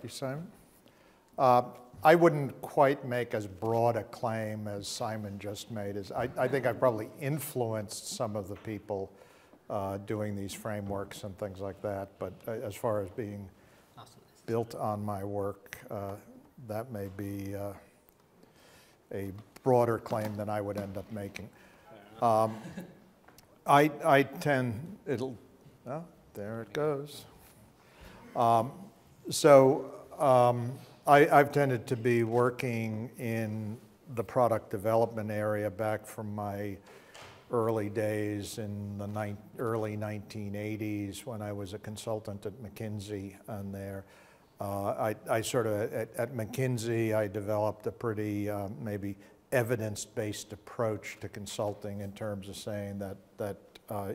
you, Simon. I wouldn't quite make as broad a claim as Simon just made. I think I probably influenced some of the people doing these frameworks and things like that, but as far as being built on my work, that may be a broader claim than I would end up making. I tend, oh, there it goes. I've tended to be working in the product development area back from my early days in the early 1980s when I was a consultant at McKinsey on there. I sort of, at McKinsey, I developed a pretty maybe evidence-based approach to consulting in terms of saying that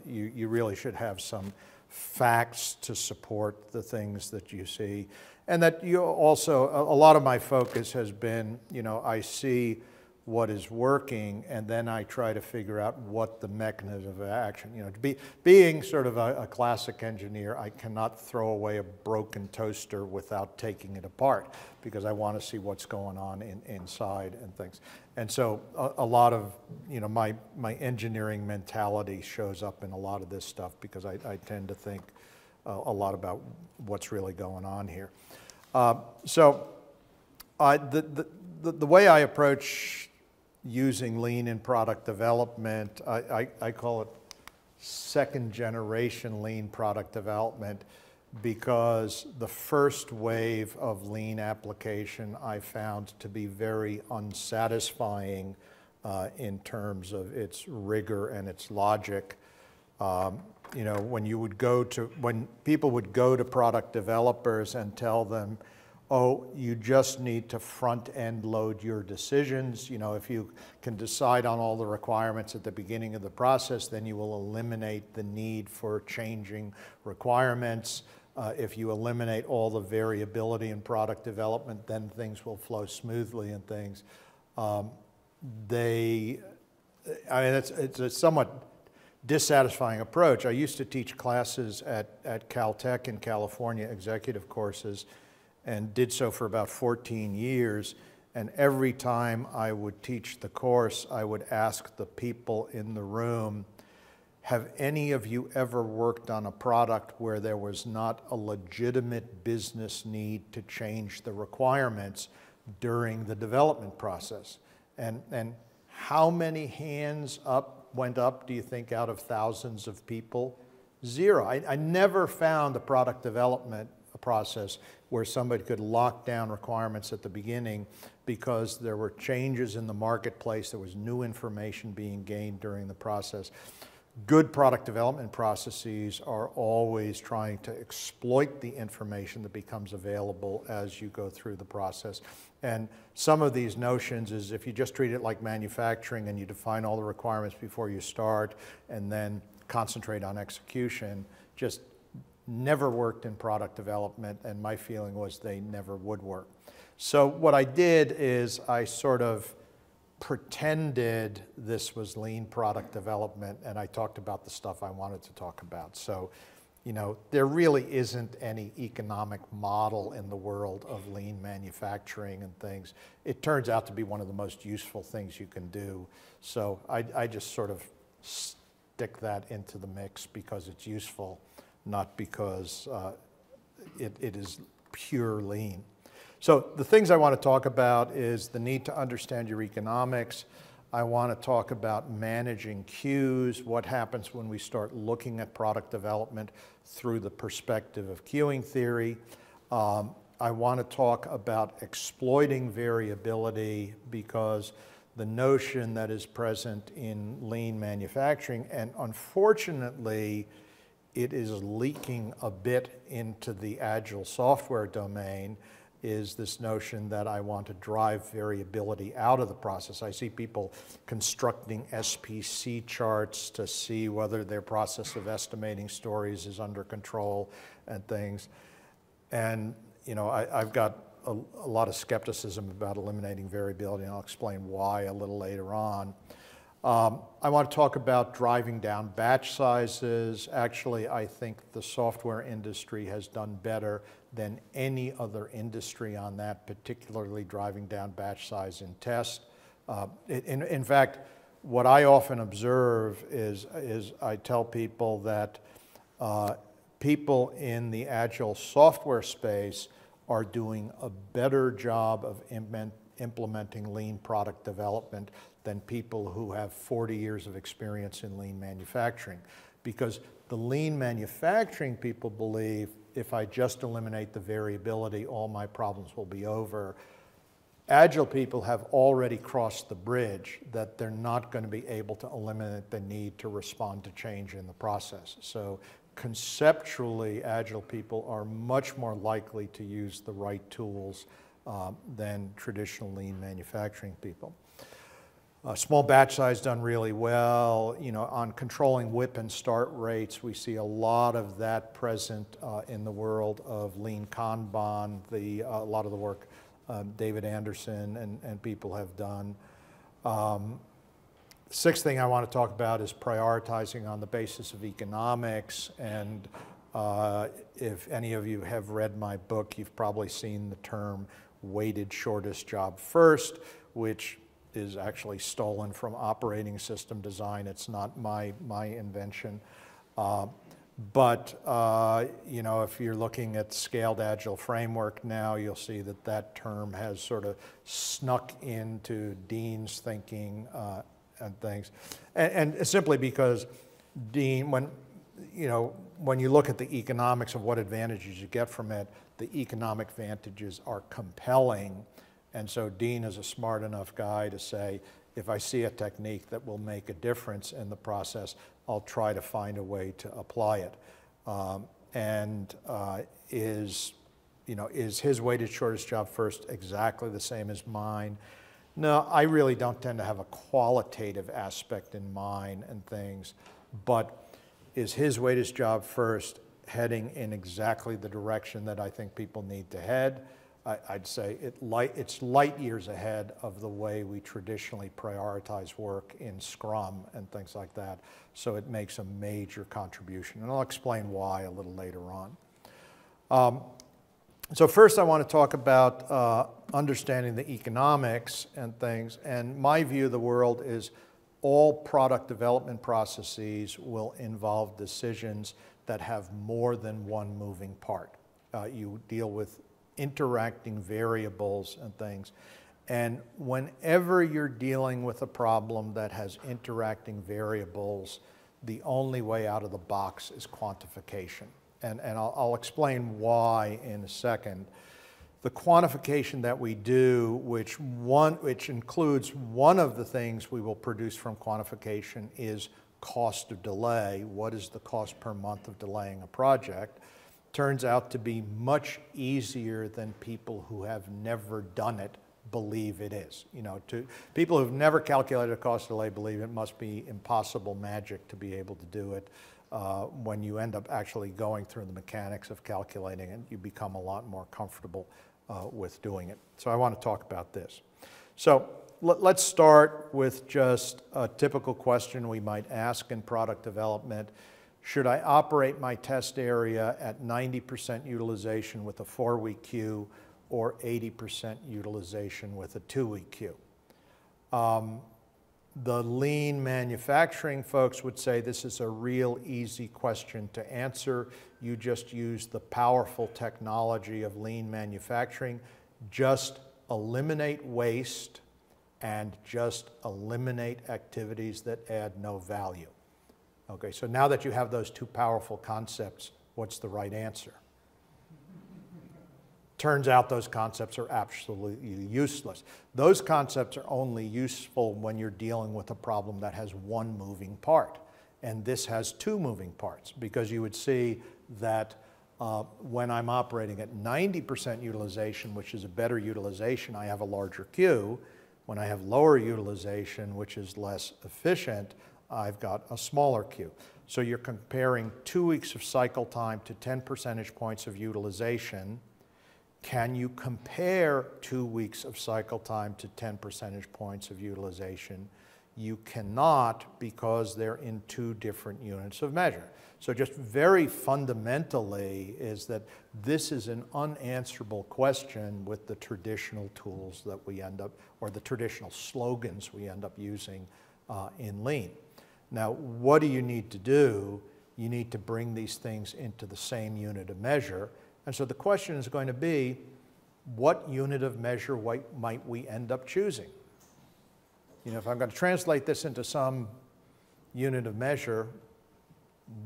you really should have some facts to support the things that you see. And that you also, a lot of my focus has been, I see what is working and then I try to figure out what the mechanism of action, being sort of a classic engineer, I cannot throw away a broken toaster without taking it apart because I want to see what's going on inside and things. And so a lot of, my engineering mentality shows up in a lot of this stuff because I tend to think a lot about what's really going on here. The way I approach using lean in product development, I call it second generation lean product development because the first wave of lean application I found to be very unsatisfying in terms of its rigor and its logic. When people would go to product developers and tell them, oh, you just need to front-end load your decisions. If you can decide on all the requirements at the beginning of the process, then you will eliminate the need for changing requirements. If you eliminate all the variability in product development, then things will flow smoothly and things. It's a somewhat dissatisfying approach. I used to teach classes at Caltech in California, executive courses, and did so for about 14 years. And every time I would teach the course, I would ask the people in the room, have any of you ever worked on a product where there was not a legitimate business need to change the requirements during the development process? And how many hands went up, do you think, out of thousands of people? Zero. I never found a product development process where somebody could lock down requirements at the beginning because there were changes in the marketplace, there was new information being gained during the process. Good product development processes are always trying to exploit the information that becomes available as you go through the process. And some of these notions is if you just treat it like manufacturing and you define all the requirements before you start and then concentrate on execution, just never worked in product development, and my feeling was they never would work. So what I did is I sort of pretended this was lean product development, and I talked about the stuff I wanted to talk about. So, there really isn't any economic model in the world of lean manufacturing and things. It turns out to be one of the most useful things you can do. So I just sort of stick that into the mix because it's useful, not because it is pure lean. So the things I want to talk about is the need to understand your economics. I want to talk about managing queues, what happens when we start looking at product development through the perspective of queuing theory. I want to talk about exploiting variability because the notion that is present in lean manufacturing, and unfortunately, it is leaking a bit into the Agile software domain, is this notion that I want to drive variability out of the process. I see people constructing SPC charts to see whether their process of estimating stories is under control and things. And I've got a lot of skepticism about eliminating variability, and I'll explain why a little later on. I want to talk about driving down batch sizes. Actually, I think the software industry has done better than any other industry on that, particularly driving down batch size in test. In fact, what I often observe is I tell people that people in the Agile software space are doing a better job of implementing lean product development than people who have 40 years of experience in lean manufacturing. Because the lean manufacturing people believe if I just eliminate the variability, all my problems will be over. Agile people have already crossed the bridge that they're not going to be able to eliminate the need to respond to change in the process. So conceptually, Agile people are much more likely to use the right tools than traditional lean manufacturing people. Small batch size done really well. You know, on controlling WIP and start rates, we see a lot of that present in the world of lean Kanban, a lot of the work David Anderson and people have done. Sixth thing I want to talk about is prioritizing on the basis of economics. And if any of you have read my book, you've probably seen the term weighted shortest job first, which is actually stolen from operating system design. It's not my invention. But you know, if you're looking at scaled Agile framework now, you'll see that that term has sort of snuck into Dean's thinking and things. And simply because Dean, when you look at the economics of what advantages you get from it, the economic advantages are compelling. And so Dean is a smart enough guy to say, if I see a technique that will make a difference in the process, I'll try to find a way to apply it. Is his weighted shortest job first exactly the same as mine? No, I really don't tend to have a qualitative aspect in mine and things, but is his weighted job first heading in exactly the direction that I think people need to head? I'd say it's light years ahead of the way we traditionally prioritize work in Scrum and things like that. So it makes a major contribution. And I'll explain why a little later on. So first I want to talk about understanding the economics and things. And my view of the world is all product development processes will involve decisions that have more than one moving part. You deal with interacting variables and things. And whenever you're dealing with a problem that has interacting variables, the only way out of the box is quantification. And I'll explain why in a second. The quantification that we do, which includes one of the things we will produce from quantification, is cost of delay. What is the cost per month of delaying a project? Turns out to be much easier than people who have never done it believe it is. You know, to people who've never calculated a cost delay believe it must be impossible magic to be able to do it. When you end up actually going through the mechanics of calculating it, you become a lot more comfortable with doing it. So I want to talk about this. So let's start with just a typical question we might ask in product development. Should I operate my test area at 90% utilization with a 4-week queue or 80% utilization with a 2-week queue? The lean manufacturing folks would say this is a real easy question to answer. You just use the powerful technology of lean manufacturing. Just eliminate waste and just eliminate activities that add no value. Okay, so now that you have those two powerful concepts, what's the right answer? Turns out those concepts are absolutely useless. Those concepts are only useful when you're dealing with a problem that has one moving part. And this has two moving parts, because you would see that when I'm operating at 90% utilization, which is a better utilization, I have a larger queue. When I have lower utilization, which is less efficient, I've got a smaller queue. So you're comparing 2 weeks of cycle time to 10 percentage points of utilization. Can you compare 2 weeks of cycle time to 10 percentage points of utilization? You cannot, because they're in two different units of measure. So just very fundamentally is that this is an unanswerable question with the traditional tools that we end up, or the traditional slogans we end up using in Lean. Now, what do you need to do? You need to bring these things into the same unit of measure. And so the question is going to be, what unit of measure might we end up choosing? You know, if I'm going to translate this into some unit of measure,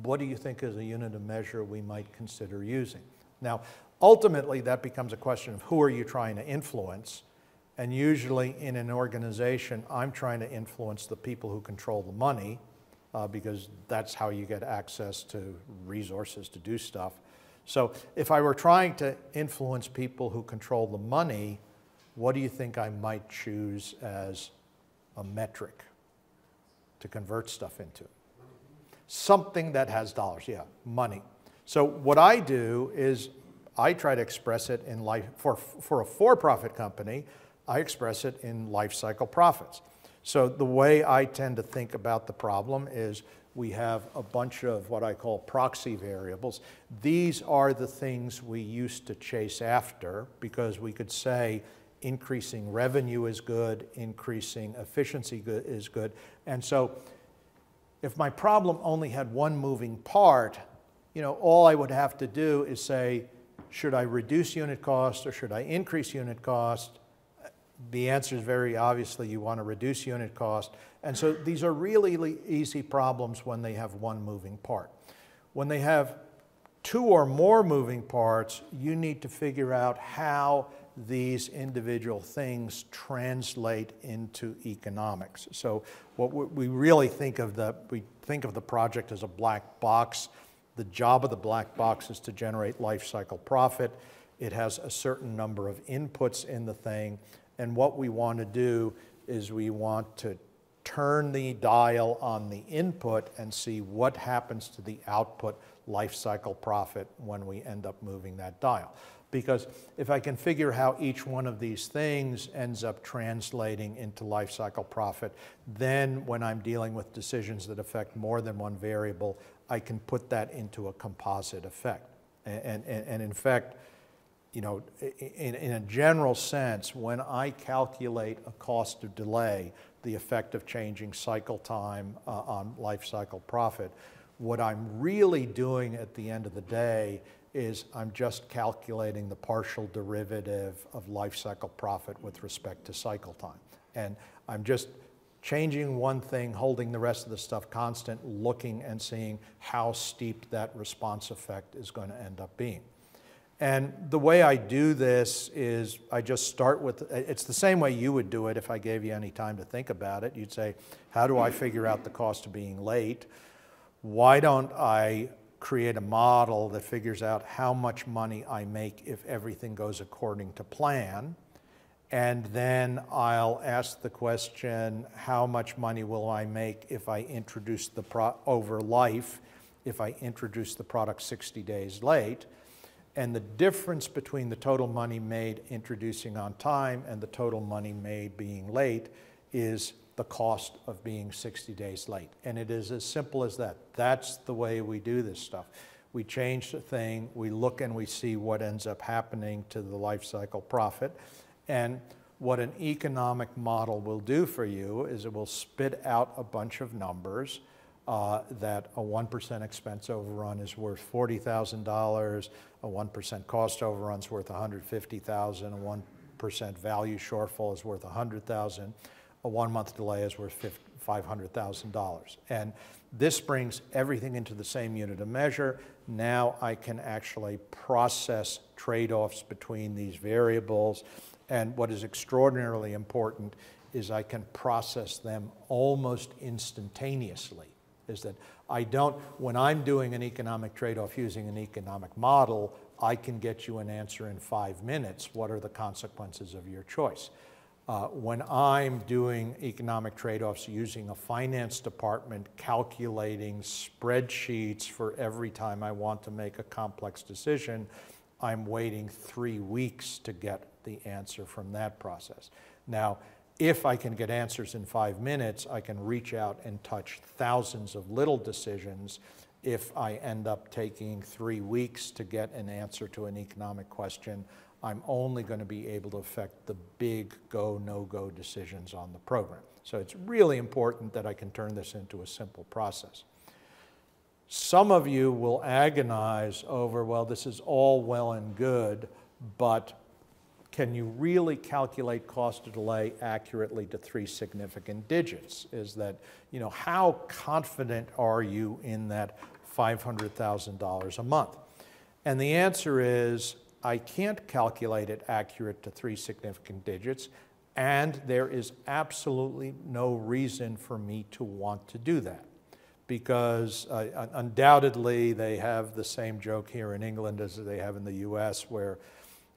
what do you think is a unit of measure we might consider using? Now, ultimately, that becomes a question of who are you trying to influence? And usually in an organization, I'm trying to influence the people who control the money, because that's how you get access to resources to do stuff. So if I were trying to influence people who control the money, what do you think I might choose as a metric to convert stuff into? Something that has dollars, yeah, money. So what I do is I try to express it in life, for a for-profit company, I express it in life cycle profits. So the way I tend to think about the problem is we have a bunch of what I call proxy variables. These are the things we used to chase after because we could say increasing revenue is good, increasing efficiency is good. And so if my problem only had one moving part, you know, all I would have to do is say, should I reduce unit cost or should I increase unit cost? The answer is very obviously you want to reduce unit cost. And so these are really easy problems when they have one moving part. When they have two or more moving parts, you need to figure out how these individual things translate into economics. So what we really think of we think of the project as a black box. The job of the black box is to generate life cycle profit. It has a certain number of inputs in the thing. And what we want to do is we want to turn the dial on the input and see what happens to the output life cycle profit when we end up moving that dial. Because if I can figure how each one of these things ends up translating into life cycle profit, then when I'm dealing with decisions that affect more than one variable, I can put that into a composite effect. And in fact, you know, in a general sense, when I calculate a cost of delay, the effect of changing cycle time on life cycle profit, what I'm really doing at the end of the day is I'm just calculating the partial derivative of life cycle profit with respect to cycle time. And I'm just changing one thing, holding the rest of the stuff constant, looking and seeing how steep that response effect is going to end up being. And the way I do this is I just start with, it's the same way you would do it if I gave you any time to think about it. You'd say, how do I figure out the cost of being late? Why don't I create a model that figures out how much money I make if everything goes according to plan? And then I'll ask the question, how much money will I make if I introduce over life, if I introduce the product 60 days late? And the difference between the total money made introducing on time and the total money made being late is the cost of being 60 days late. And it is as simple as that. That's the way we do this stuff. We change the thing, we look and we see what ends up happening to the life cycle profit. And what an economic model will do for you is it will spit out a bunch of numbers that a 1% expense overrun is worth $40,000, a 1% cost overrun is worth $150,000, a 1% value shortfall is worth $100,000, a 1 month delay is worth $500,000. And this brings everything into the same unit of measure. Now I can actually process trade-offs between these variables. And what is extraordinarily important is I can process them almost instantaneously. Is that I don't, when I'm doing an economic trade-off using an economic model, I can get you an answer in 5 minutes. What are the consequences of your choice? When I'm doing economic trade-offs using a finance department calculating spreadsheets for every time I want to make a complex decision, I'm waiting 3 weeks to get the answer from that process. Now, if I can get answers in 5 minutes, I can reach out and touch thousands of little decisions. If I end up taking 3 weeks to get an answer to an economic question, I'm only going to be able to affect the big go, no-go decisions on the program. So it's really important that I can turn this into a simple process. Some of you will agonize over, well, this is all well and good, but can you really calculate cost of delay accurately to 3 significant digits? Is that, you know, how confident are you in that $500,000 a month? And the answer is, I can't calculate it accurate to 3 significant digits, and there is absolutely no reason for me to want to do that. Because undoubtedly they have the same joke here in England as they have in the US, where,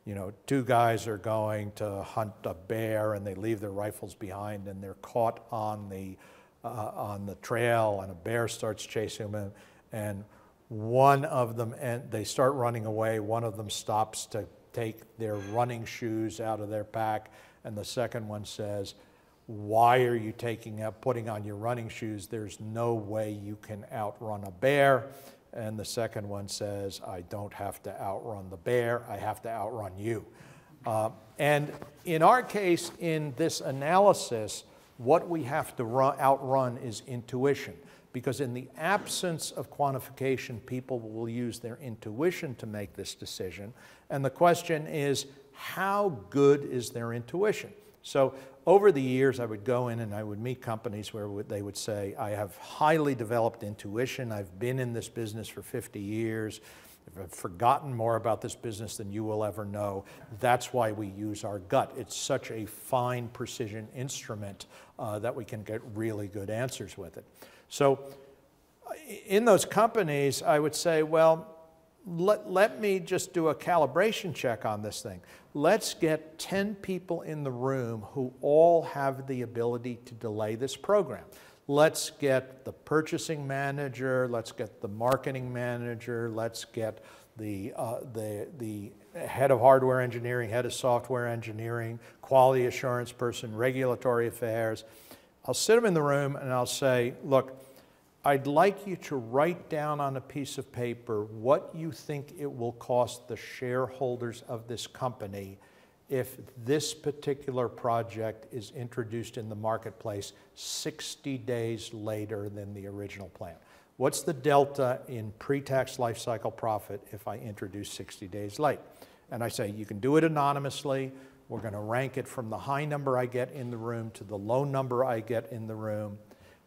you know, 2 guys are going to hunt a bear and they leave their rifles behind and they're caught on the trail, and a bear starts chasing them, and one of them, and they start running away, one of them stops to take their running shoes out of their pack, and the second one says, why are you putting on your running shoes? There's no way you can outrun a bear. And the second one says, I don't have to outrun the bear, I have to outrun you. And in our case, in this analysis, what we have to outrun is intuition. Because in the absence of quantification, people will use their intuition to make this decision. And the question is, how good is their intuition? So over the years, I would go in and I would meet companies where they would say, I have highly developed intuition. I've been in this business for 50 years. I've forgotten more about this business than you will ever know. That's why we use our gut. It's such a fine precision instrument that we can get really good answers with it. So in those companies, I would say, well, let me just do a calibration check on this thing. Let's get 10 people in the room who all have the ability to delay this program. Let's get the purchasing manager, let's get the marketing manager, let's get the head of hardware engineering, head of software engineering, quality assurance person, regulatory affairs. I'll sit them in the room and I'll say, look, I'd like you to write down on a piece of paper what you think it will cost the shareholders of this company if this particular project is introduced in the marketplace 60 days later than the original plan. What's the delta in pre-tax life cycle profit if I introduce 60 days late? And I say, you can do it anonymously. We're going to rank it from the high number I get in the room to the low number I get in the room.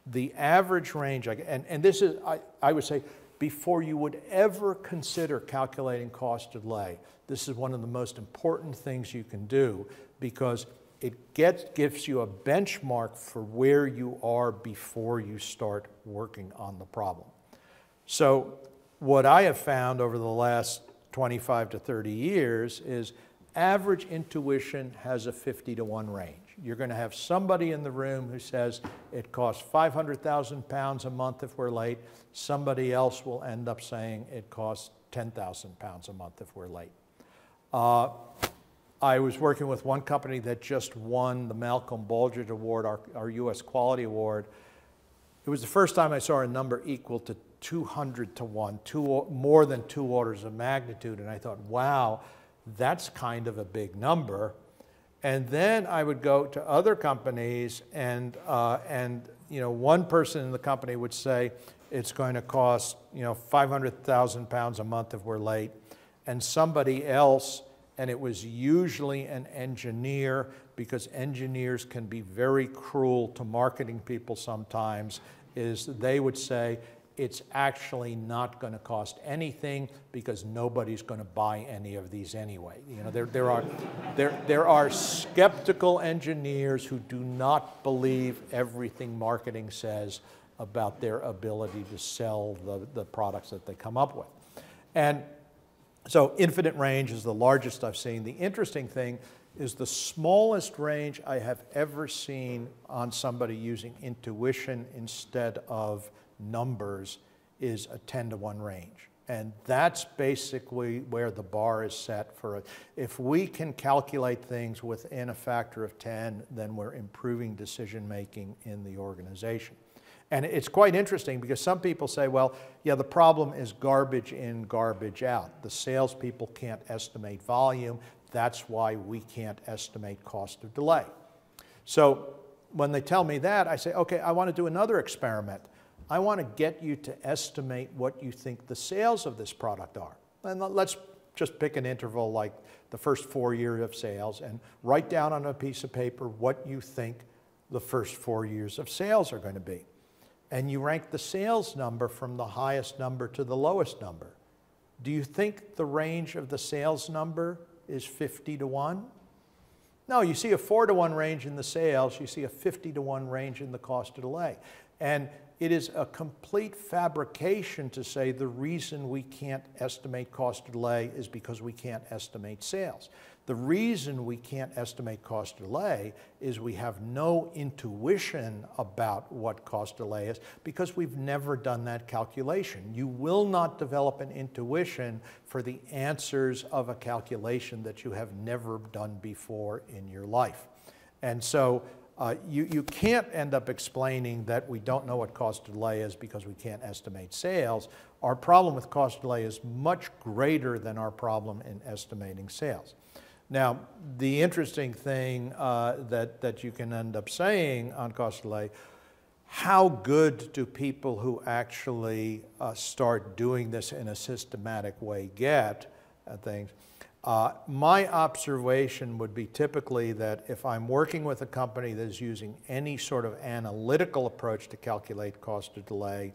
The average range, and this is, I would say, before you would ever consider calculating cost of delay, this is one of the most important things you can do, because it gives you a benchmark for where you are before you start working on the problem. So what I have found over the last 25 to 30 years is average intuition has a 50-to-1 range. You're going to have somebody in the room who says it costs 500,000 pounds a month if we're late. Somebody else will end up saying it costs 10,000 pounds a month if we're late. I was working with one company that just won the Malcolm Baldrige Award, our US Quality Award. It was the first time I saw a number equal to 200-to-1, more than 2 orders of magnitude, and I thought, wow, that's kind of a big number. And then I would go to other companies, and you know, one person in the company would say it's going to cost, you know, 500,000 pounds a month if we're late, and somebody else, and it was usually an engineer, because engineers can be very cruel to marketing people sometimes, is they would say it's actually not going to cost anything because nobody's going to buy any of these anyway. You know, there are skeptical engineers who do not believe everything marketing says about their ability to sell the products that they come up with. And so infinite range is the largest I've seen. The interesting thing is the smallest range I have ever seen on somebody using intuition instead of numbers is a 10-to-1 range. And that's basically where the bar is set for it. If we can calculate things within a factor of 10, then we're improving decision making in the organization. And it's quite interesting because some people say, well, yeah, the problem is garbage in, garbage out. The salespeople can't estimate volume. That's why we can't estimate cost of delay. So when they tell me that, I say, okay, I want to do another experiment. I want to get you to estimate what you think the sales of this product are. And let's just pick an interval like the first 4 years of sales and write down on a piece of paper what you think the first 4 years of sales are going to be. And you rank the sales number from the highest number to the lowest number. Do you think the range of the sales number is 50 to 1? No, you see a 4 to 1 range in the sales, you see a 50 to 1 range in the cost of delay. And it is a complete fabrication to say the reason we can't estimate cost of delay is because we can't estimate sales. The reason we can't estimate cost delay is we have no intuition about what cost delay is because we've never done that calculation. You will not develop an intuition for the answers of a calculation that you have never done before in your life. And so you can't end up explaining that we don't know what cost delay is because we can't estimate sales. Our problem with cost delay is much greater than our problem in estimating sales. Now, the interesting thing that you can end up saying on cost delay, how good do people who actually start doing this in a systematic way get at things? My observation would be typically that if I'm working with a company that is using any sort of analytical approach to calculate cost of delay,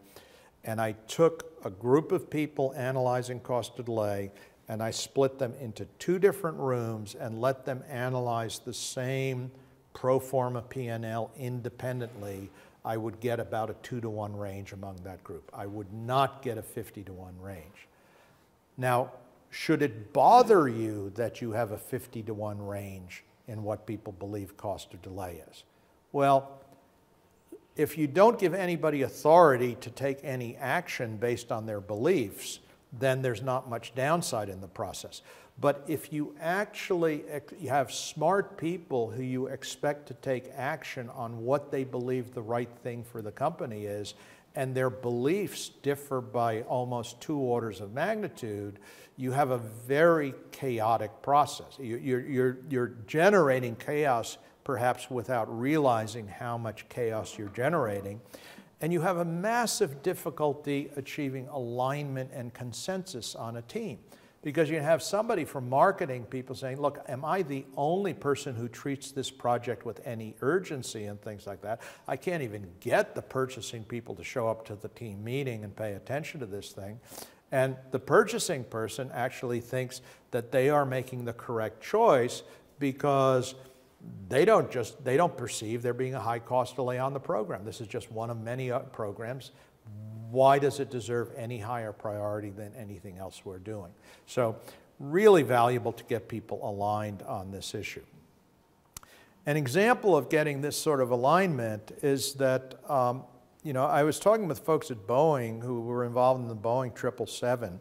and I took a group of people analyzing cost of delay, and I split them into 2 different rooms and let them analyze the same pro forma P&L independently, I would get about a 2 to 1 range among that group. I would not get a 50 to 1 range. Now, should it bother you that you have a 50 to 1 range in what people believe cost of delay is? Well, if you don't give anybody authority to take any action based on their beliefs, then there's not much downside in the process. But if you actually have smart people who you expect to take action on what they believe the right thing for the company is, and their beliefs differ by almost 2 orders of magnitude, you have a very chaotic process. You're generating chaos perhaps without realizing how much chaos you're generating. And you have a massive difficulty achieving alignment and consensus on a team. Because you have somebody from marketing people saying, look, am I the only person who treats this project with any urgency and things like that? I can't even get the purchasing people to show up to the team meeting and pay attention to this thing. And the purchasing person actually thinks that they are making the correct choice because they don't perceive there being a high cost delay on the program. This is just one of many programs. Why does it deserve any higher priority than anything else we're doing? So really valuable to get people aligned on this issue. An example of getting this sort of alignment is that, I was talking with folks at Boeing who were involved in the Boeing 777.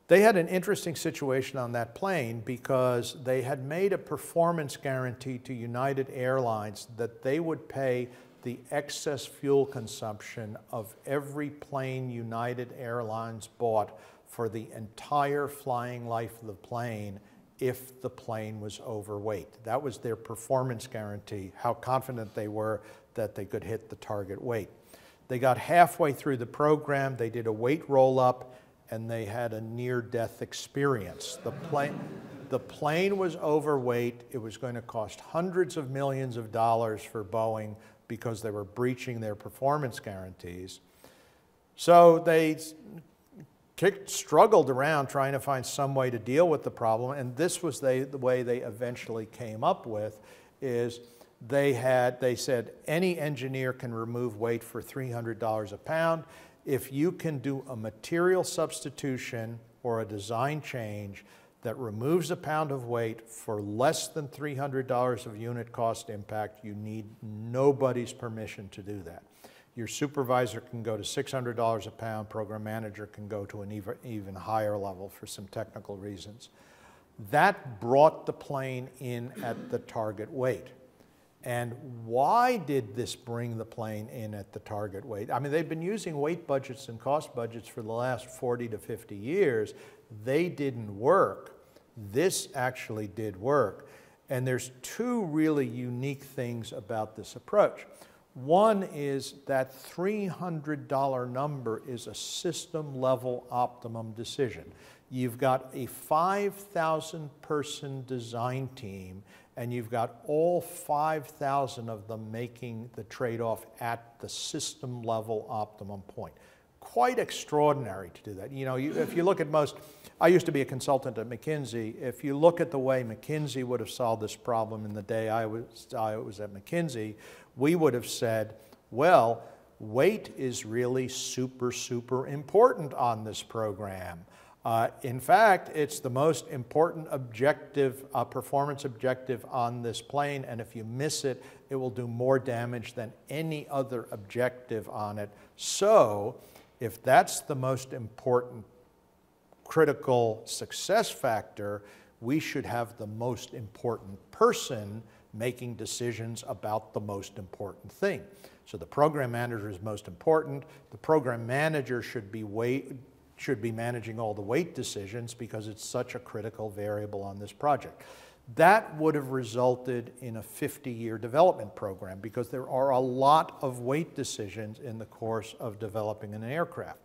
They had an interesting situation on that plane because they had made a performance guarantee to United Airlines that they would pay the excess fuel consumption of every plane United Airlines bought for the entire flying life of the plane if the plane was overweight. That was their performance guarantee, how confident they were that they could hit the target weight. They got halfway through the program, they did a weight roll-up, and they had a near-death experience. The plane was overweight. It was going to cost hundreds of millions of dollars for Boeing because they were breaching their performance guarantees. So they struggled around trying to find some way to deal with the problem, and this was the way they eventually came up with is they said any engineer can remove weight for $300 a pound. If you can do a material substitution or a design change that removes a pound of weight for less than $300 of unit cost impact, you need nobody's permission to do that. Your supervisor can go to $600 a pound, program manager can go to an even higher level for some technical reasons. That brought the plane in at the target weight. And why did this bring the plane in at the target weight? I mean, they've been using weight budgets and cost budgets for the last 40 to 50 years. They didn't work. This actually did work. And there's two really unique things about this approach. One is that $300 number is a system-level optimum decision. You've got a 5,000-person design team, and you've got all 5,000 of them making the trade-off at the system-level optimum point. Quite extraordinary to do that. You know, if you look at most, I used to be a consultant at McKinsey. If you look at the way McKinsey would have solved this problem in the day I was at McKinsey, we would have said, well, weight is really super, super important on this program. In fact, it's the most important objective, performance objective on this plane, and if you miss it, it will do more damage than any other objective on it. So, if that's the most important critical success factor, we should have the most important person making decisions about the most important thing. So the program manager is most important. The program manager should be managing all the weight decisions because it's such a critical variable on this project. That would have resulted in a 50-year development program because there are a lot of weight decisions in the course of developing an aircraft.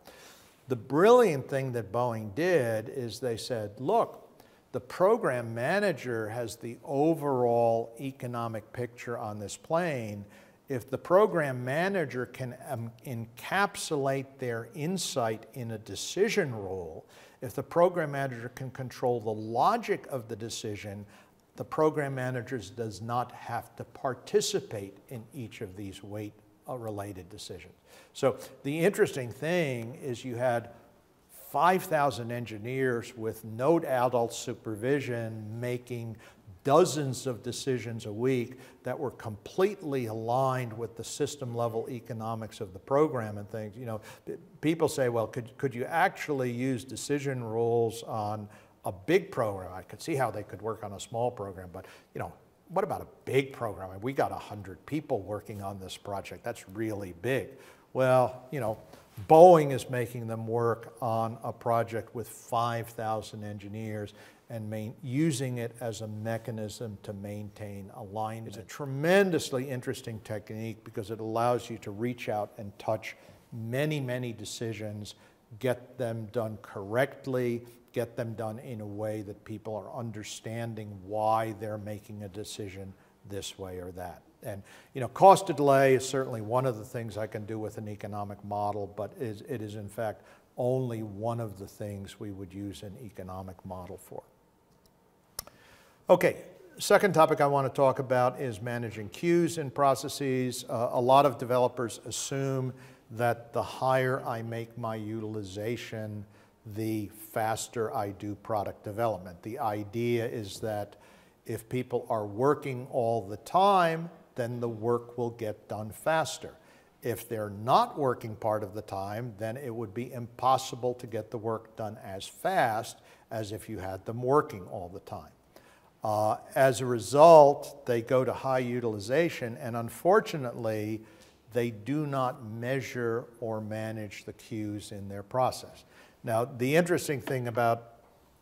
The brilliant thing that Boeing did is they said, look, the program manager has the overall economic picture on this plane. If the program manager can encapsulate their insight in a decision rule, if the program manager can control the logic of the decision, the program manager does not have to participate in each of these weight-related decisions. So the interesting thing is you had 5,000 engineers with no adult supervision making dozens of decisions a week that were completely aligned with the system-level economics of the program and things. You know, people say, well, could you actually use decision rules on a big program? I could see how they could work on a small program, but you know, what about a big program? We got 100 people working on this project. That's really big. Well, you know, Boeing is making them work on a project with 5,000 engineers and using it as a mechanism to maintain alignment. It's a tremendously interesting technique because it allows you to reach out and touch many, many decisions, get them done correctly, get them done in a way that people are understanding why they're making a decision this way or that. And you know, cost of delay is certainly one of the things I can do with an economic model, but it is in fact only one of the things we would use an economic model for. Okay, second topic I want to talk about is managing queues in processes. A lot of developers assume that the higher I make my utilization, the faster I do product development. The idea is that if people are working all the time, then the work will get done faster. If they're not working part of the time, then it would be impossible to get the work done as fast as if you had them working all the time. As a result, they go to high utilization, and unfortunately, they do not measure or manage the queues in their process. Now, the interesting thing about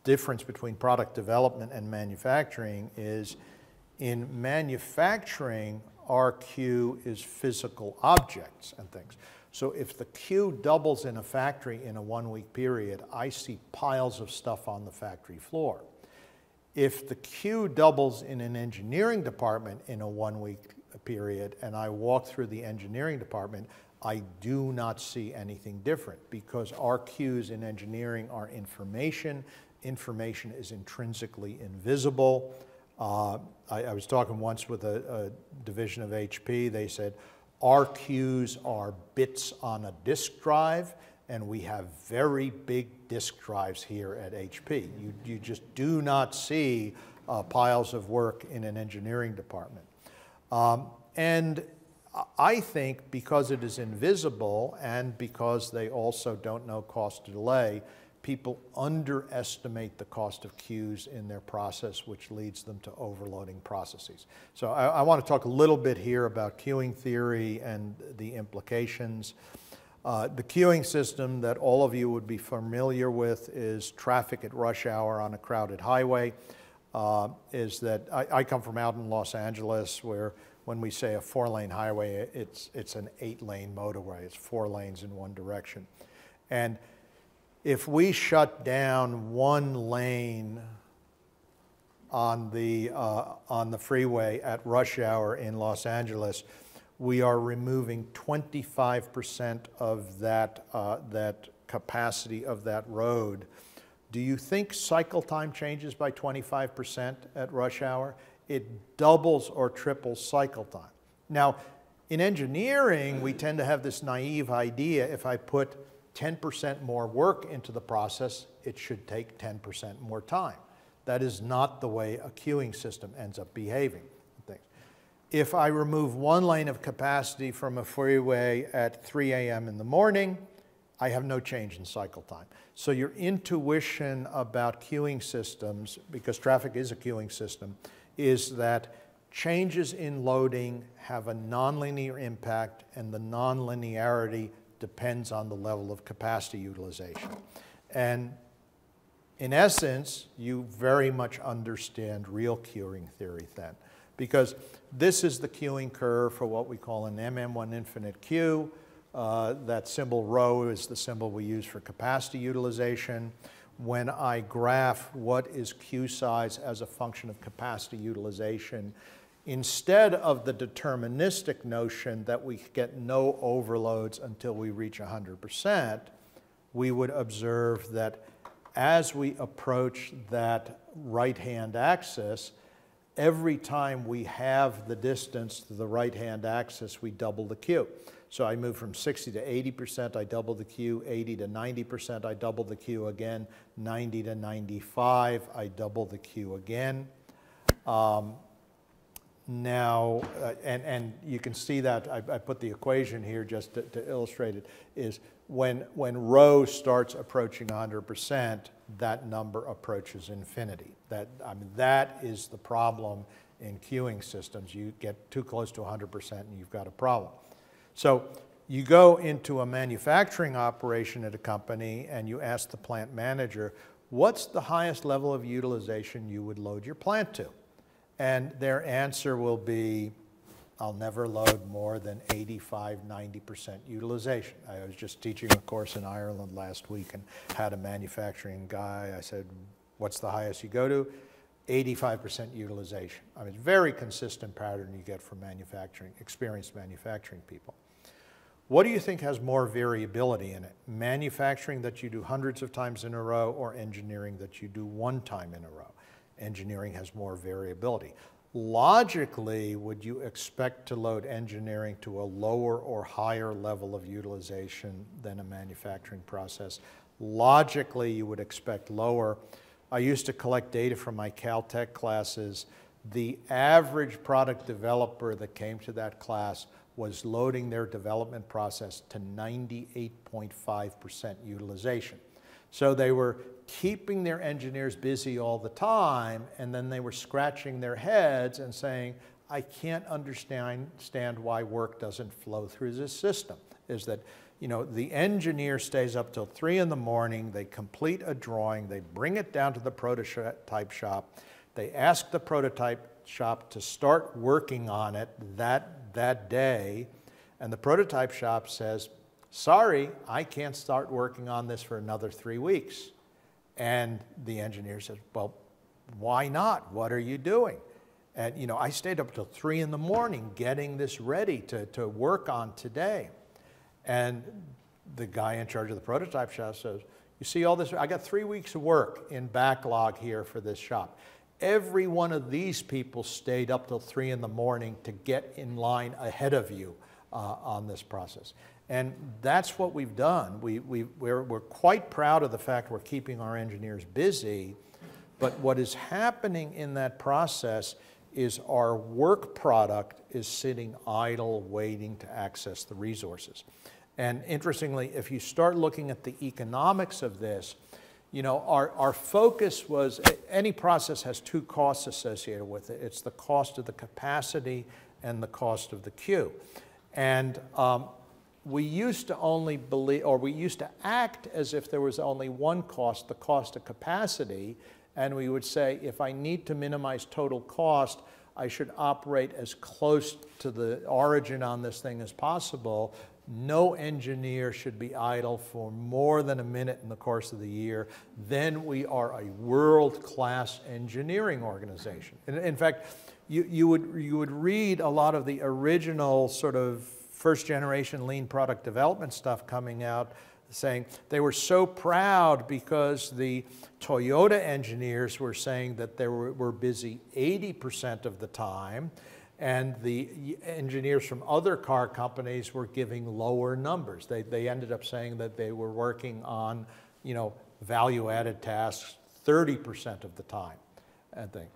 difference between product development and manufacturing is in manufacturing, our queue is physical objects and things. So if the queue doubles in a factory in a 1-week period, I see piles of stuff on the factory floor. If the queue doubles in an engineering department in a 1-week period and I walk through the engineering department, I do not see anything different because our queues in engineering are information. Information is intrinsically invisible. I was talking once with a division of HP. They said, our queues are bits on a disk drive, and we have very big disk drives here at HP. You just do not see piles of work in an engineering department. And I think because it is invisible and because they also don't know cost delay, people underestimate the cost of queues in their process, which leads them to overloading processes. So I want to talk a little bit here about queuing theory and the implications. The queuing system that all of you would be familiar with is traffic at rush hour on a crowded highway. I come from out in Los Angeles, where when we say a 4-lane highway, it's an 8-lane motorway. It's 4 lanes in one direction. And if we shut down 1 lane on the freeway at rush hour in Los Angeles, we are removing 25% of that capacity of that road. Do you think cycle time changes by 25% at rush hour? It doubles or triples cycle time. Now, in engineering, we tend to have this naive idea: if I put 10% more work into the process, it should take 10% more time. That is not the way a queuing system ends up behaving. If I remove 1 lane of capacity from a freeway at 3 a.m. in the morning, I have no change in cycle time. So your intuition about queuing systems, because traffic is a queuing system, is that changes in loading have a nonlinear impact, and the nonlinearity depends on the level of capacity utilization. And in essence, you very much understand real queuing theory then, because this is the queuing curve for what we call an MM1 infinite queue. That symbol rho is the symbol we use for capacity utilization. When I graph what is queue size as a function of capacity utilization, instead of the deterministic notion that we get no overloads until we reach 100%, we would observe that as we approach that right-hand axis, every time we have the distance to the right-hand axis, we double the queue. So I move from 60 to 80%, I double the queue, 80 to 90%, I double the queue again, 90 to 95, I double the queue again. Now, and you can see that, I put the equation here just to illustrate it, is when rho starts approaching 100%, that number approaches infinity. That is the problem in queuing systems. You get too close to 100% and you've got a problem. So you go into a manufacturing operation at a company and you ask the plant manager, what's the highest level of utilization you would load your plant to? And their answer will be, I'll never load more than 85, 90% utilization. I was just teaching a course in Ireland last week and had a manufacturing guy. I said, what's the highest you go to? 85% utilization. I mean, it's a very consistent pattern you get from manufacturing, experienced manufacturing people. What do you think has more variability in it? Manufacturing that you do hundreds of times in a row, or engineering that you do 1 time in a row? Engineering has more variability. Logically, would you expect to load engineering to a lower or higher level of utilization than a manufacturing process? Logically, you would expect lower. I used to collect data from my Caltech classes. The average product developer that came to that class was loading their development process to 98.5% utilization. So they were keeping their engineers busy all the time, and then they were scratching their heads and saying, I can't understand why work doesn't flow through this system. Is that, you know, the engineer stays up till 3 in the morning, they complete a drawing, they bring it down to the prototype shop, they ask the prototype shop to start working on it that day, and the prototype shop says, sorry, I can't start working on this for another 3 weeks. And the engineer says, well, why not? What are you doing? And, you know, I stayed up till 3 in the morning getting this ready to work on today. And the guy in charge of the prototype shop says, you see all this? I got 3 weeks of work in backlog here for this shop. Every one of these people stayed up till 3 in the morning to get in line ahead of you on this process. And that's what we've done. We're quite proud of the fact we're keeping our engineers busy, but what is happening in that process is our work product is sitting idle waiting to access the resources. And interestingly, if you start looking at the economics of this, you know, our focus was, any process has two costs associated with it. It's the cost of the capacity and the cost of the queue. And we used to only believe, or we used to act as if there was only one cost, the cost of capacity, and we would say, if I need to minimize total cost, I should operate as close to the origin on this thing as possible. No engineer should be idle for more than a minute in the course of the year. Then we are a world-class engineering organization. In fact, you would read a lot of the original sort of first-generation lean product development stuff coming out saying they were so proud because the Toyota engineers were saying that they were busy 80% of the time, and the engineers from other car companies were giving lower numbers. They ended up saying that they were working on, you know, value-added tasks 30% of the time, I think.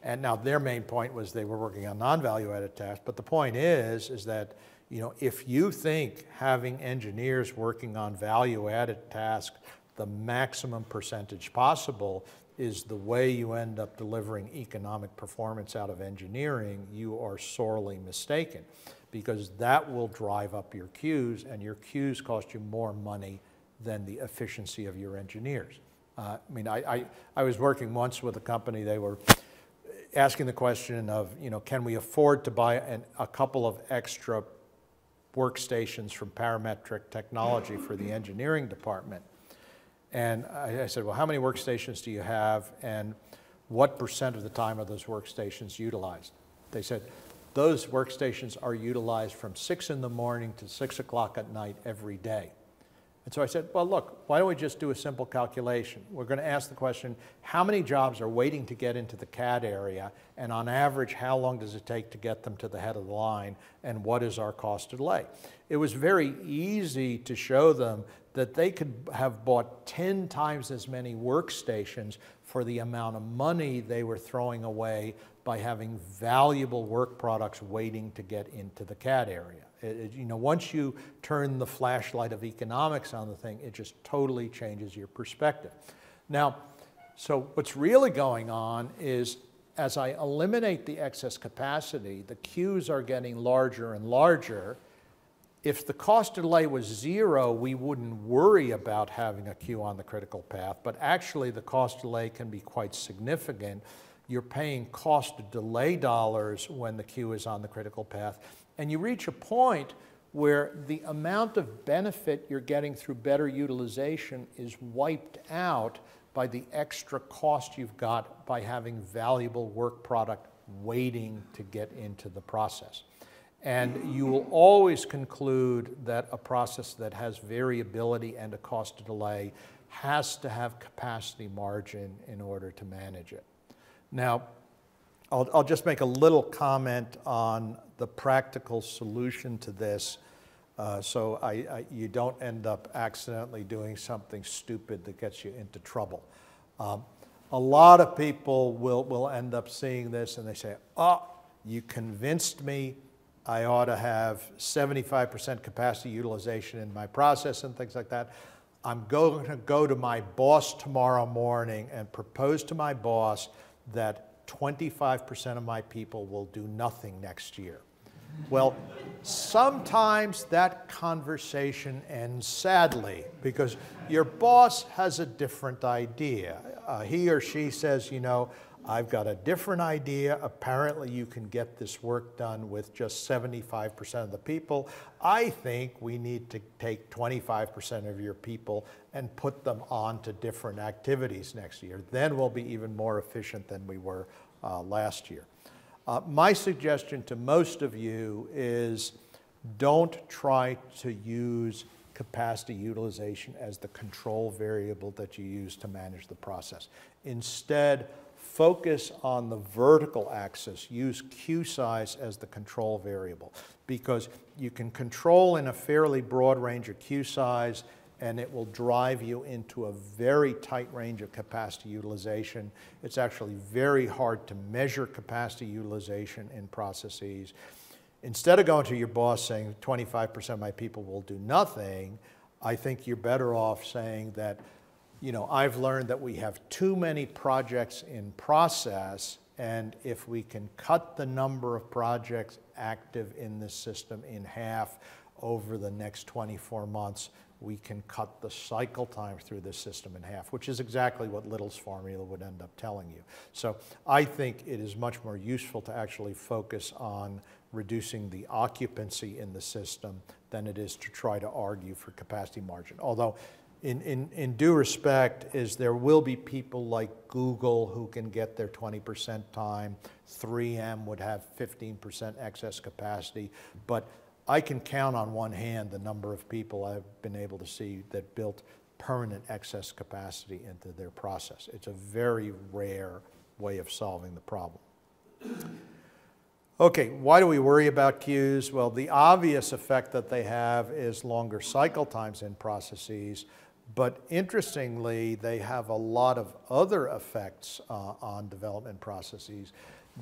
And now their main point was they were working on non-value-added tasks. But the point is that, you know, if you think having engineers working on value-added tasks, the maximum percentage possible, is the way you end up delivering economic performance out of engineering, you are sorely mistaken, because that will drive up your queues, and your queues cost you more money than the efficiency of your engineers. I mean, I was working once with a company. They were asking the question of, you know, can we afford to buy a couple of extra workstations from Parametric Technology for the engineering department? And I said, well, how many workstations do you have, and what % of the time are those workstations utilized? They said, those workstations are utilized from 6 in the morning to 6 o'clock at night every day. And so I said, well, look, why don't we just do a simple calculation? We're going to ask the question, how many jobs are waiting to get into the CAD area, and on average, how long does it take to get them to the head of the line, and what is our cost to delay? It was very easy to show them that they could have bought 10 times as many workstations for the amount of money they were throwing away by having valuable work products waiting to get into the CAD area. You know, once you turn the flashlight of economics on the thing, it just totally changes your perspective. Now, so what's really going on is, as I eliminate the excess capacity, the queues are getting larger and larger. If the cost of delay was 0, we wouldn't worry about having a queue on the critical path, but actually the cost delay can be quite significant. You're paying cost of delay dollars when the queue is on the critical path, and you reach a point where the amount of benefit you're getting through better utilization is wiped out by the extra cost you've got by having valuable work product waiting to get into the process. And you will always conclude that a process that has variability and a cost of delay has to have capacity margin in order to manage it. Now, I'll just make a little comment on the practical solution to this, so you don't end up accidentally doing something stupid that gets you into trouble. A lot of people will end up seeing this and they say, oh, you convinced me I ought to have 75% capacity utilization in my process and things like that. I'm going to go to my boss tomorrow morning and propose to my boss that 25% of my people will do nothing next year. Well, sometimes that conversation ends sadly because your boss has a different idea. He or she says, you know, I've got a different idea. Apparently you can get this work done with just 75% of the people. I think we need to take 25% of your people and put them on to different activities next year. Then we'll be even more efficient than we were last year. My suggestion to most of you is don't try to use capacity utilization as the control variable that you use to manage the process. Instead, focus on the vertical axis. Use queue size as the control variable, because you can control in a fairly broad range of queue size, and it will drive you into a very tight range of capacity utilization. It's actually very hard to measure capacity utilization in processes. Instead of going to your boss saying 25% of my people will do nothing, I think you're better off saying that, you know, I've learned that we have too many projects in process, and if we can cut the number of projects active in this system in half over the next 24 months, we can cut the cycle time through this system in half, which is exactly what Little's formula would end up telling you. So I think it is much more useful to actually focus on reducing the occupancy in the system than it is to try to argue for capacity margin. Although in due respect is there will be people like Google who can get their 20% time, 3M would have 15% excess capacity, but I can count on one hand the number of people I've been able to see that built permanent excess capacity into their process. It's a very rare way of solving the problem. Okay, why do we worry about queues? Well, the obvious effect that they have is longer cycle times in processes, but interestingly, they have a lot of other effects on development processes.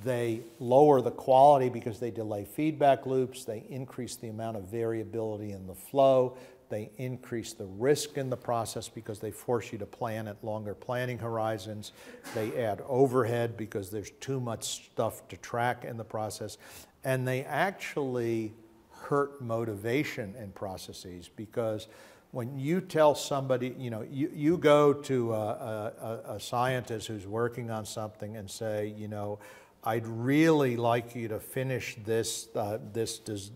They lower the quality because they delay feedback loops. They increase the amount of variability in the flow. They increase the risk in the process because they force you to plan at longer planning horizons. They add overhead because there's too much stuff to track in the process. And they actually hurt motivation in processes because when you tell somebody, you know, you go to a scientist who's working on something and say, you know, I'd really like you to finish this,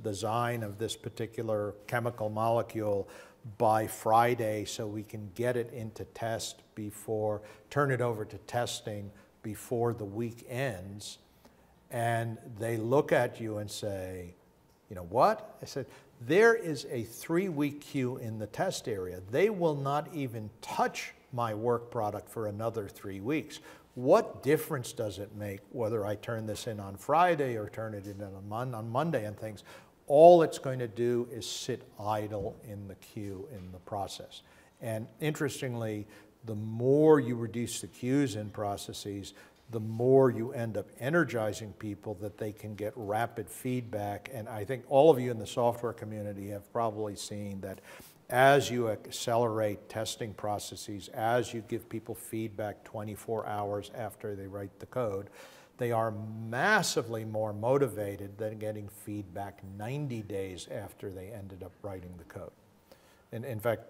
design of this particular chemical molecule by Friday so we can get it into test before, turn it over to testing before the week ends. And they look at you and say, you know what? I said, there is a 3-week queue in the test area. They will not even touch my work product for another 3 weeks. What difference does it make whether I turn this in on Friday or turn it in on Monday and things? All it's going to do is sit idle in the queue in the process. And interestingly, the more you reduce the queues in processes, the more you end up energizing people that they can get rapid feedback. And I think all of you in the software community have probably seen that as you accelerate testing processes, as you give people feedback 24 hours after they write the code, they are massively more motivated than getting feedback 90 days after they ended up writing the code. And in fact,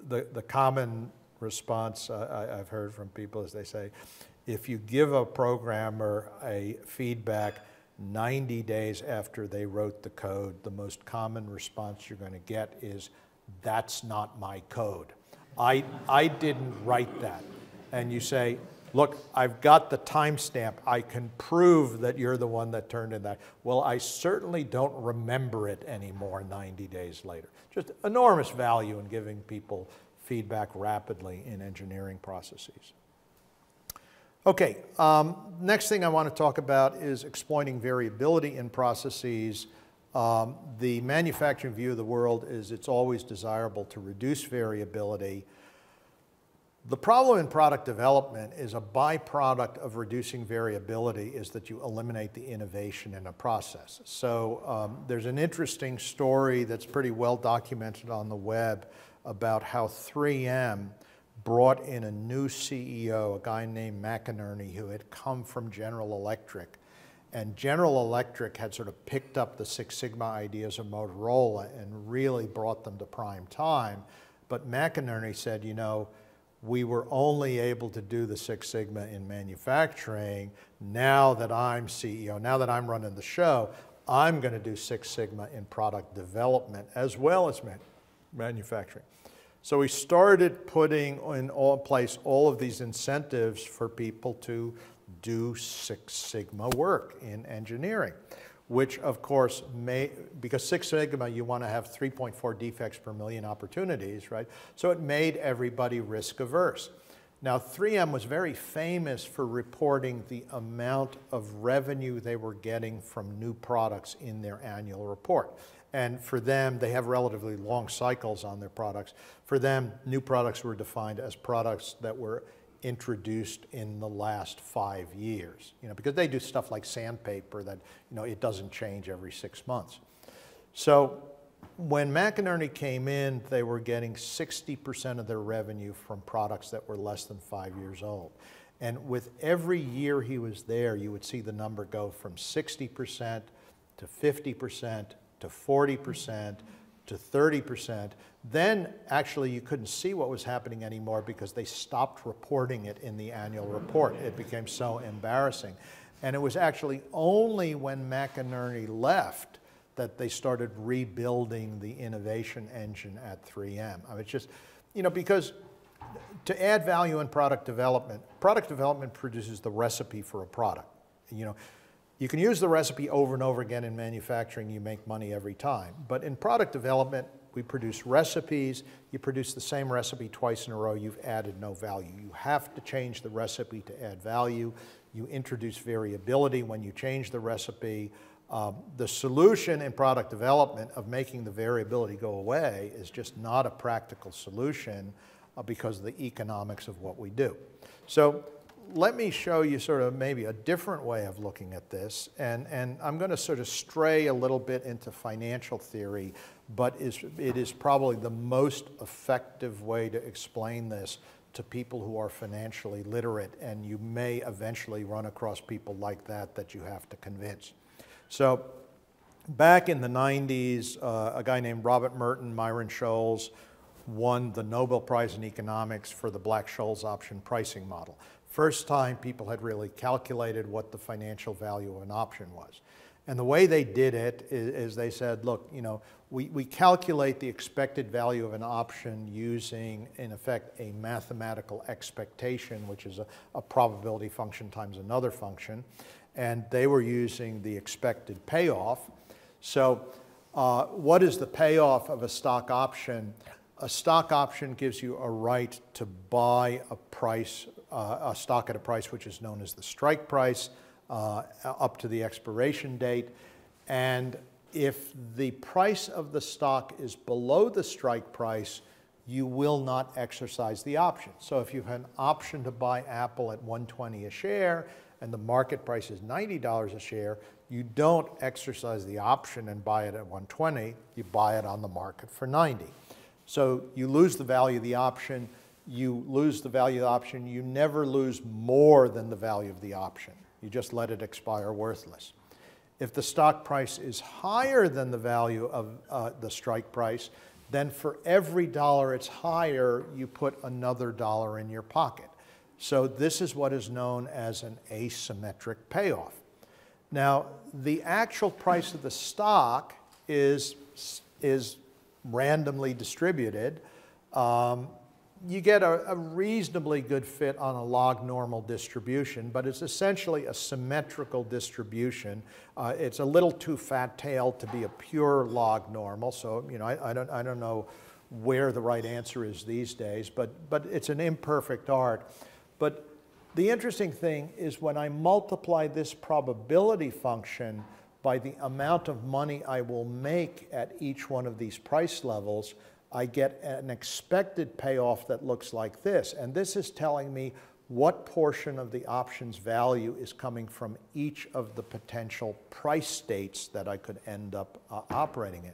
the common response I've heard from people is they say, if you give a programmer a feedback 90 days after they wrote the code, the most common response you're going to get is, that's not my code. I didn't write that. And you say, look, I've got the timestamp. I can prove that you're the one that turned in that. Well, I certainly don't remember it anymore 90 days later. Just enormous value in giving people feedback rapidly in engineering processes. Okay, next thing I want to talk about is exploiting variability in processes. The manufacturing view of the world is it's always desirable to reduce variability. The problem in product development is a byproduct of reducing variability is that you eliminate the innovation in a process. So there's an interesting story that's pretty well documented on the web about how 3M brought in a new CEO, a guy named McInerney, who had come from General Electric. And General Electric had sort of picked up the Six Sigma ideas of Motorola and really brought them to prime time. But McInerney said, you know, we were only able to do the Six Sigma in manufacturing. Now that I'm CEO, now that I'm running the show, I'm going to do Six Sigma in product development as well as manufacturing. So we started putting in place all of these incentives for people to do Six Sigma work in engineering, which of course because Six Sigma you want to have 3.4 defects per million opportunities, right? So it made everybody risk averse. Now 3M was very famous for reporting the amount of revenue they were getting from new products in their annual report. And for them, they have relatively long cycles on their products. For them, new products were defined as products that were introduced in the last 5 years, because they do stuff like sandpaper that, it doesn't change every 6 months. So when McInerney came in, they were getting 60% of their revenue from products that were less than 5 years old. And with every year he was there, you would see the number go from 60% to 50% to 40% to 30%. Then actually you couldn't see what was happening anymore because they stopped reporting it in the annual report. It became so embarrassing. And it was actually only when McInerney left that they started rebuilding the innovation engine at 3M. I mean, it's just, because to add value in product development produces the recipe for a product. You can use the recipe over and over again in manufacturing, you make money every time. But in product development, we produce recipes. You produce the same recipe twice in a row, you've added no value. You have to change the recipe to add value. You introduce variability when you change the recipe. The solution in product development of making the variability go away is just not a practical solution because of the economics of what we do. So let me show you sort of maybe a different way of looking at this, and I'm going to sort of stray a little bit into financial theory, but it is probably the most effective way to explain this to people who are financially literate, and you may eventually run across people like that you have to convince. So back in the 90s, a guy named Robert Merton, Myron Scholes, won the Nobel Prize in Economics for the Black-Scholes option pricing model. First time people had really calculated what the financial value of an option was. And the way they did it is they said, look, we calculate the expected value of an option using, in effect, a mathematical expectation, which is a probability function times another function. And they were using the expected payoff. So what is the payoff of a stock option? A stock option gives you a right to buy a stock at a price which is known as the strike price up to the expiration date. And if the price of the stock is below the strike price, you will not exercise the option. So if you have an option to buy Apple at $120 a share and the market price is $90 a share, you don't exercise the option and buy it at $120, you buy it on the market for $90. So you lose the value of the option, you lose the value of the option, you never lose more than the value of the option. You just let it expire worthless. If the stock price is higher than the value of the strike price, then for every dollar it's higher, you put another dollar in your pocket. So this is what is known as an asymmetric payoff. Now, the actual price of the stock is randomly distributed. You get a reasonably good fit on a log normal distribution, but it's essentially a symmetrical distribution. It's a little too fat-tailed to be a pure log normal, so I don't know where the right answer is these days, but it's an imperfect art. But the interesting thing is when I multiply this probability function by the amount of money I will make at each one of these price levels, I get an expected payoff that looks like this. And this is telling me what portion of the option's value is coming from each of the potential price states that I could end up operating in.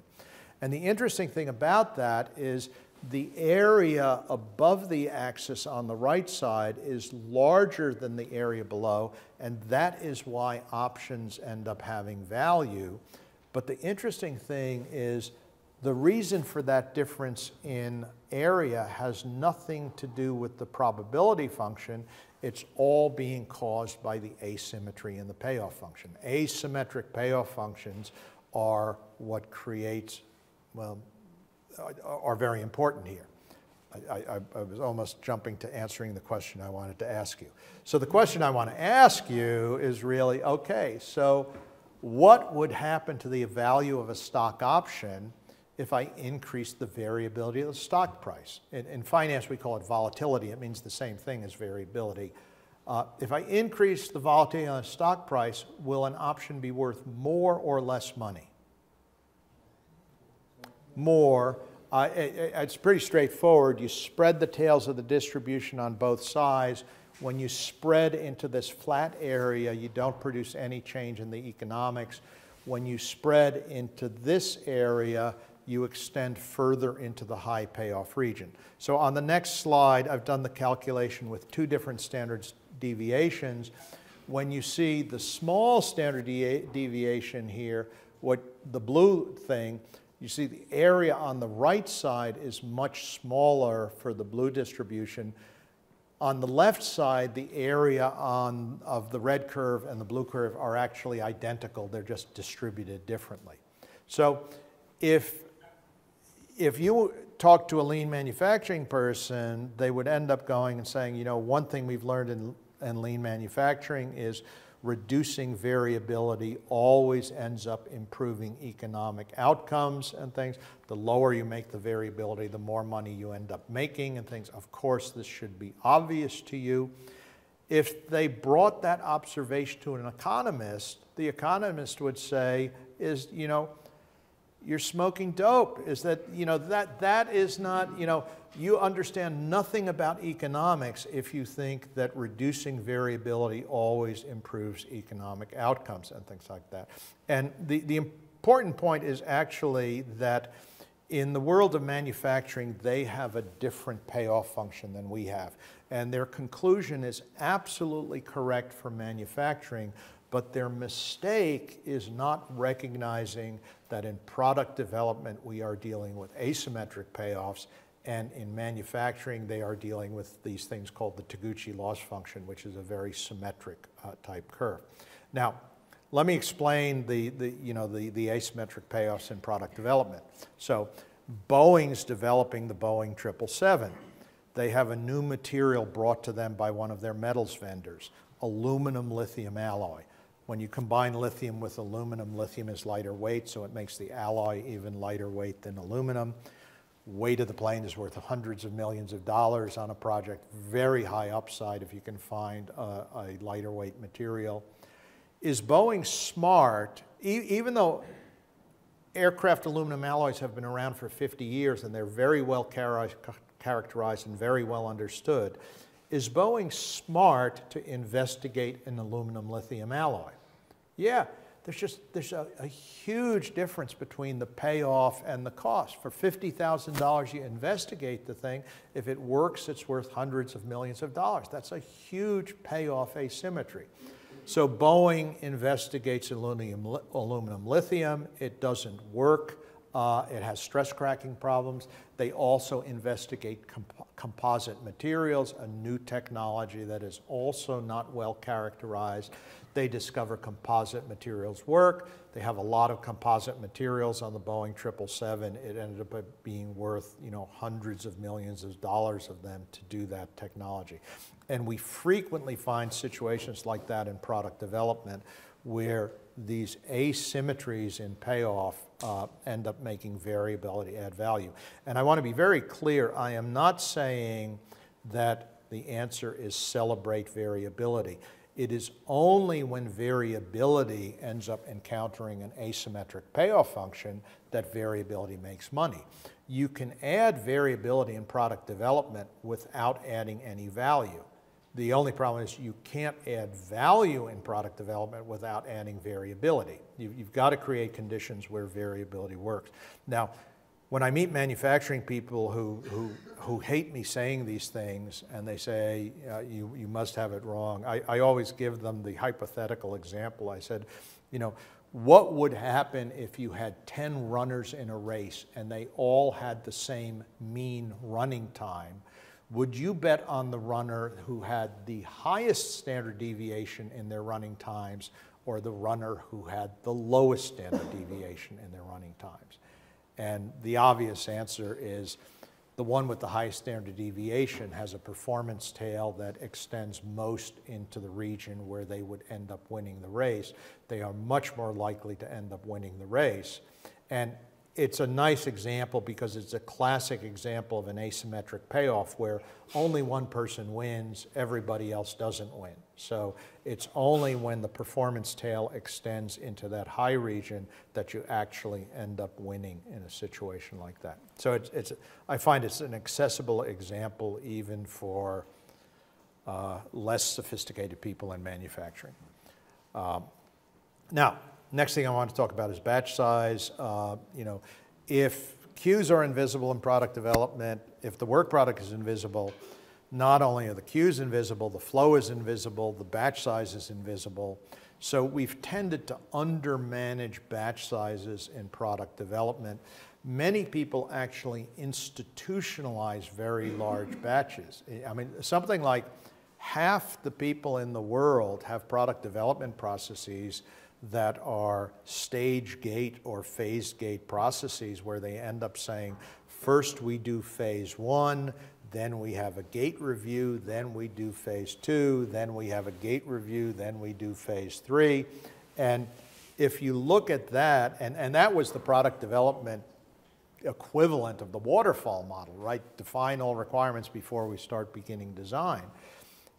And the interesting thing about that is the area above the axis on the right side is larger than the area below, and that is why options end up having value. But the interesting thing is the reason for that difference in area has nothing to do with the probability function. It's all being caused by the asymmetry in the payoff function. Asymmetric payoff functions are what creates, well, are very important here. I was almost jumping to answering the question I wanted to ask you. So the question I want to ask you is really, okay, so what would happen to the value of a stock option if I increase the variability of the stock price? In finance, we call it volatility. It means the same thing as variability. If I increase the volatility on a stock price, will an option be worth more or less money? more. It's pretty straightforward. You spread the tails of the distribution on both sides. When you spread into this flat area, you don't produce any change in the economics. When you spread into this area, you extend further into the high payoff region. So on the next slide, I've done the calculation with two different standard deviations. When you see the small standard deviation here, what the blue thing, you see the area on the right side is much smaller for the blue distribution. On the left side, the area of the red curve and the blue curve are actually identical. They're just distributed differently. So if you talk to a lean manufacturing person, they would end up going and saying, you know, one thing we've learned in lean manufacturing is reducing variability always ends up improving economic outcomes and things. The lower you make the variability, the more money you end up making and things. Of course, this should be obvious to you. If they brought that observation to an economist, the economist would say, you know, you're smoking dope. Is that, you know, that is not, you know, you understand nothing about economics if you think that reducing variability always improves economic outcomes and things like that. And the important point is actually that in the world of manufacturing, they have a different payoff function than we have. And their conclusion is absolutely correct for manufacturing, but their mistake is not recognizing that in product development we are dealing with asymmetric payoffs, and in manufacturing they are dealing with these things called the Taguchi loss function, which is a very symmetric type curve. Now, let me explain the asymmetric payoffs in product development. So Boeing's developing the Boeing 777. They have a new material brought to them by one of their metals vendors, aluminum lithium alloy. When you combine lithium with aluminum, lithium is lighter weight, so it makes the alloy even lighter weight than aluminum. Weight of the plane is worth hundreds of millions of dollars on a project, very high upside if you can find a lighter weight material. Is Boeing smart, even though aircraft aluminum alloys have been around for 50 years and they're very well characterized and very well understood, is Boeing smart to investigate an aluminum lithium alloy? Yeah, there's a huge difference between the payoff and the cost. For $50,000 you investigate the thing. If it works, it's worth hundreds of millions of dollars. That's a huge payoff asymmetry. So Boeing investigates aluminum lithium. It doesn't work. It has stress cracking problems. They also investigate composite materials, a new technology that is also not well characterized. They discover composite materials work. They have a lot of composite materials on the Boeing 777. It ended up being worth, you know, hundreds of millions of dollars of them to do that technology. And we frequently find situations like that in product development where these asymmetries in payoff end up making variability add value. And I want to be very clear, I am not saying that the answer is celebrate variability. It is only when variability ends up encountering an asymmetric payoff function that variability makes money. You can add variability in product development without adding any value. The only problem is you can't add value in product development without adding variability. You've got to create conditions where variability works. Now, when I meet manufacturing people who hate me saying these things and they say, you must have it wrong, I always give them the hypothetical example. I said, you know, what would happen if you had 10 runners in a race and they all had the same mean running time? Would you bet on the runner who had the highest standard deviation in their running times or the runner who had the lowest standard deviation in their running times? And the obvious answer is the one with the highest standard deviation has a performance tail that extends most into the region where they would end up winning the race. They are much more likely to end up winning the race. And it's a nice example because it's a classic example of an asymmetric payoff where only one person wins, everybody else doesn't win. So it's only when the performance tail extends into that high region that you actually end up winning in a situation like that. So I find it's an accessible example even for less sophisticated people in manufacturing. Now, next thing I want to talk about is batch size. If queues are invisible in product development, if the work product is invisible, not only are the queues invisible, the flow is invisible, the batch size is invisible. So we've tended to undermanage batch sizes in product development. Many people actually institutionalize very large batches. I mean, something like half the people in the world have product development processes that are stage gate or phase gate processes where they end up saying, first we do phase 1, then we have a gate review, then we do phase 2, then we have a gate review, then we do phase 3. And if you look at that, and that was the product development equivalent of the waterfall model, right? Define all requirements before we start beginning design.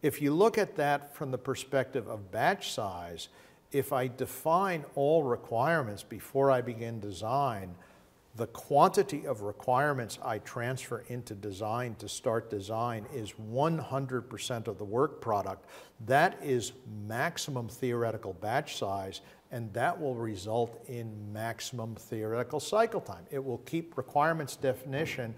If you look at that from the perspective of batch size, if I define all requirements before I begin design, the quantity of requirements I transfer into design to start design is 100% of the work product. That is maximum theoretical batch size, and that will result in maximum theoretical cycle time. It will keep requirements definition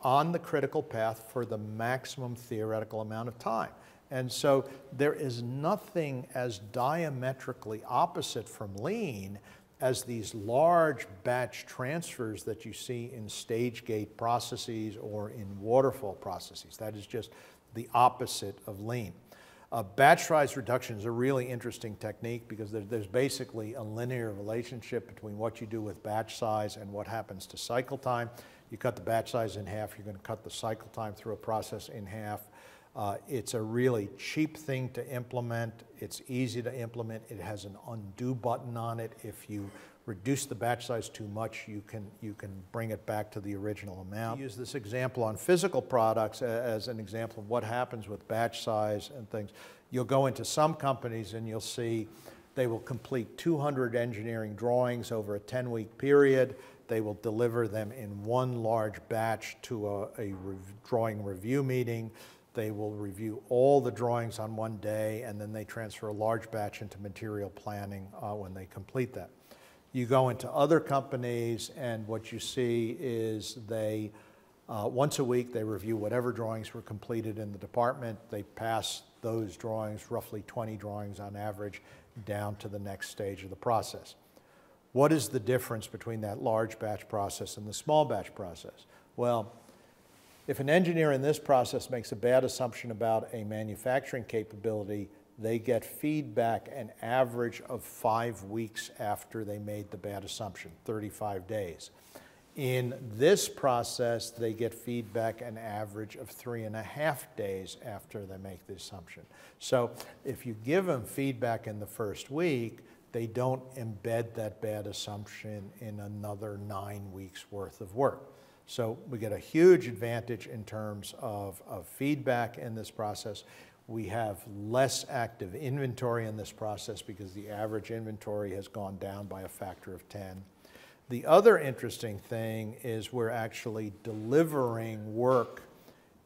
on the critical path for the maximum theoretical amount of time. And so there is nothing as diametrically opposite from lean as these large batch transfers that you see in stage gate processes or in waterfall processes. That is just the opposite of lean. Batch size reduction is a really interesting technique because there's basically a linear relationship between what you do with batch size and what happens to cycle time. You cut the batch size in half, you're going to cut the cycle time through a process in half. It's a really cheap thing to implement. It's easy to implement. It has an undo button on it. If you reduce the batch size too much, you can bring it back to the original amount. I use this example on physical products as an example of what happens with batch size and things. You'll go into some companies and you'll see they will complete 200 engineering drawings over a 10-week period. They will deliver them in one large batch to a drawing review meeting. They will review all the drawings on one day, and then they transfer a large batch into material planning when they complete that. You go into other companies, and what you see is they, once a week, they review whatever drawings were completed in the department. They pass those drawings, roughly 20 drawings on average, down to the next stage of the process. What is the difference between that large batch process and the small batch process? Well, if an engineer in this process makes a bad assumption about a manufacturing capability, they get feedback an average of 5 weeks after they made the bad assumption, 35 days. In this process, they get feedback an average of 3.5 days after they make the assumption. So if you give them feedback in the first week, they don't embed that bad assumption in another 9 weeks worth of work. So we get a huge advantage in terms of feedback in this process. We have less active inventory in this process because the average inventory has gone down by a factor of 10. The other interesting thing is we're actually delivering work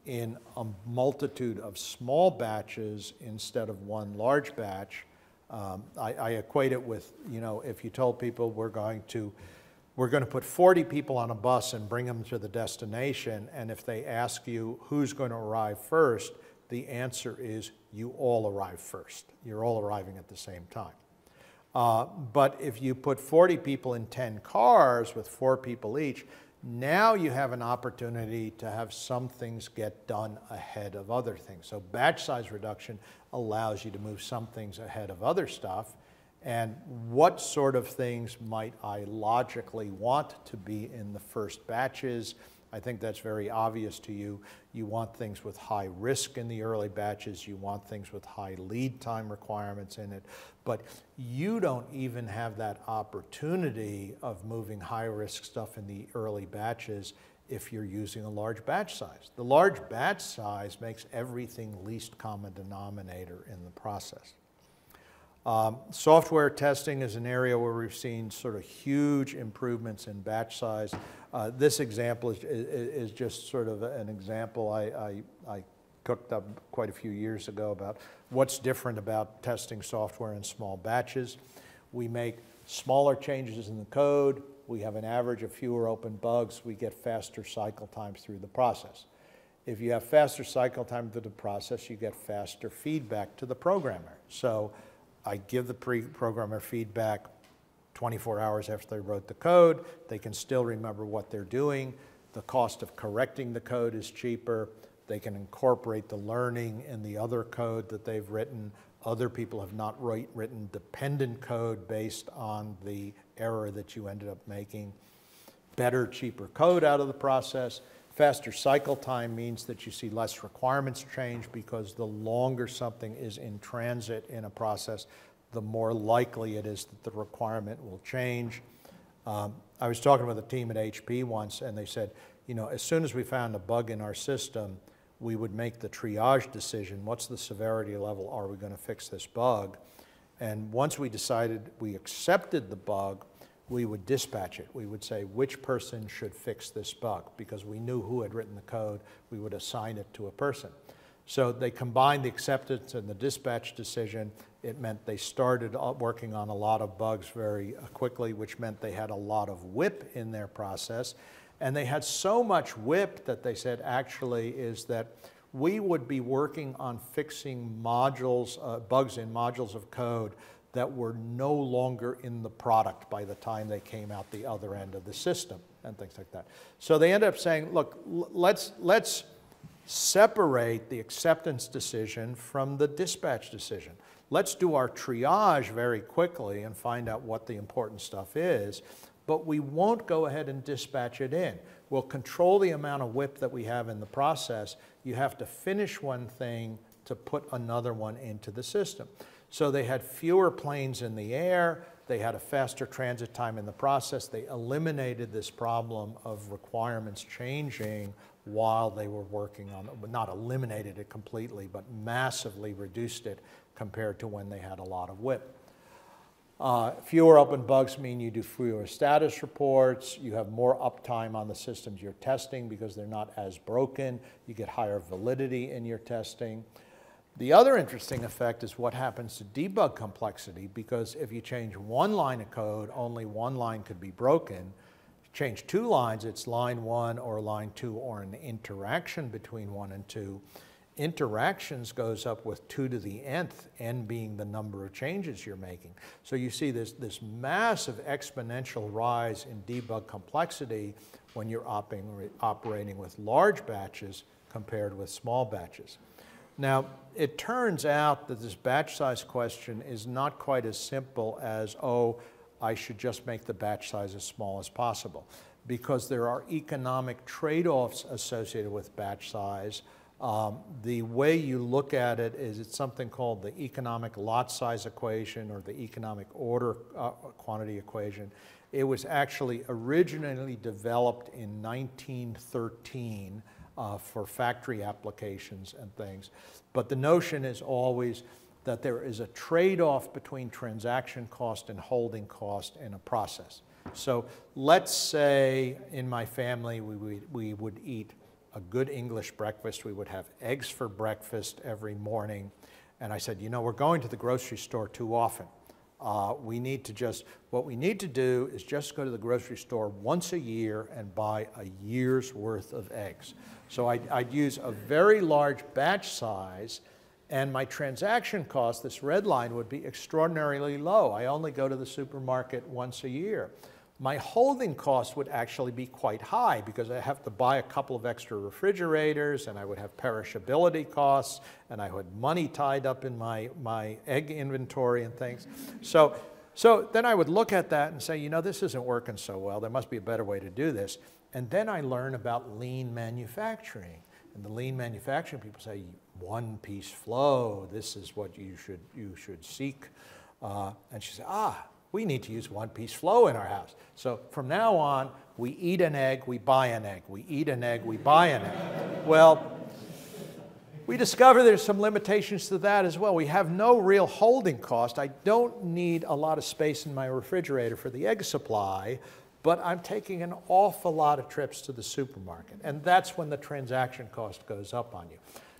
in a multitude of small batches instead of one large batch. I equate it with, if you told people we're going to put 40 people on a bus and bring them to the destination, and if they ask you who's going to arrive first, the answer is you all arrive first. You're all arriving at the same time. But if you put 40 people in 10 cars with 4 people each, now you have an opportunity to have some things get done ahead of other things. So batch size reduction allows you to move some things ahead of other stuff. And what sort of things might I logically want to be in the first batches? I think that's very obvious to you. You want things with high risk in the early batches. You want things with high lead time requirements in it. But you don't even have that opportunity of moving high risk stuff in the early batches if you're using a large batch size. The large batch size makes everything least common denominator in the process. Software testing is an area where we've seen sort of huge improvements in batch size. This example is just sort of an example I cooked up quite a few years ago about what's different about testing software in small batches. We make smaller changes in the code. We have an average of fewer open bugs. We get faster cycle times through the process. If you have faster cycle time through the process, you get faster feedback to the programmer. So I give the programmer feedback 24 hours after they wrote the code. They can still remember what they're doing. The cost of correcting the code is cheaper. They can incorporate the learning in the other code that they've written. Other people have not written dependent code based on the error that you ended up making. Better, cheaper code out of the process. Faster cycle time means that you see less requirements change, because the longer something is in transit in a process, the more likely it is that the requirement will change. I was talking with a team at HP once, and they said, you know, as soon as we found a bug in our system, we would make the triage decision. What's the severity level? Are we going to fix this bug? And once we decided we accepted the bug, we would dispatch it. We would say, which person should fix this bug? Because we knew who had written the code, we would assign it to a person. So they combined the acceptance and the dispatch decision. It meant they started working on a lot of bugs very quickly, which meant they had a lot of WIP in their process. And they had so much WIP that they said actually is that we would be working on fixing modules, bugs in modules of code that were no longer in the product by the time they came out the other end of the system and things like that. So they ended up saying, look, let's separate the acceptance decision from the dispatch decision. Let's do our triage very quickly and find out what the important stuff is, but we won't go ahead and dispatch it in. We'll control the amount of WIP that we have in the process. You have to finish one thing to put another one into the system. So they had fewer planes in the air. They had a faster transit time in the process. They eliminated this problem of requirements changing while they were working on it. Not eliminated it completely, but massively reduced it compared to when they had a lot of WIP. Fewer open bugs mean you do fewer status reports. You have more uptime on the systems you're testing because they're not as broken. You get higher validity in your testing. The other interesting effect is what happens to debug complexity, because if you change one line of code, only one line could be broken. If you change two lines, it's line 1 or line 2 or an interaction between 1 and 2. Interactions goes up with 2 to the nth, n being the number of changes you're making. So you see this massive exponential rise in debug complexity when you're operating with large batches compared with small batches. Now, it turns out that this batch size question is not quite as simple as, oh, I should just make the batch size as small as possible, because there are economic trade-offs associated with batch size. The way you look at it is it's something called the economic lot size equation, or the economic order quantity equation. It was actually originally developed in 1913 for factory applications and things. But the notion is always that there is a trade-off between transaction cost and holding cost in a process. So let's say in my family we would eat a good English breakfast. We would have eggs for breakfast every morning. And I said, you know, we're going to the grocery store too often. What we need to do is just go to the grocery store once a year and buy a year's worth of eggs. So I'd use a very large batch size, and my transaction cost, this red line, would be extraordinarily low. I only go to the supermarket once a year. My holding cost would actually be quite high, because I have to buy a couple of extra refrigerators, and I would have perishability costs, and I had money tied up in my egg inventory and things. So So then I would look at that and say, you know, this isn't working so well. There must be a better way to do this. And then I learn about lean manufacturing. And the lean manufacturing people say, one-piece flow, this is what you should seek. And she said, we need to use one-piece flow in our house. So from now on, we eat an egg, we buy an egg. We eat an egg, we buy an egg. Well, we discover there's some limitations to that as well. We have no real holding cost. I don't need a lot of space in my refrigerator for the egg supply, but I'm taking an awful lot of trips to the supermarket. And that's when the transaction cost goes up on you.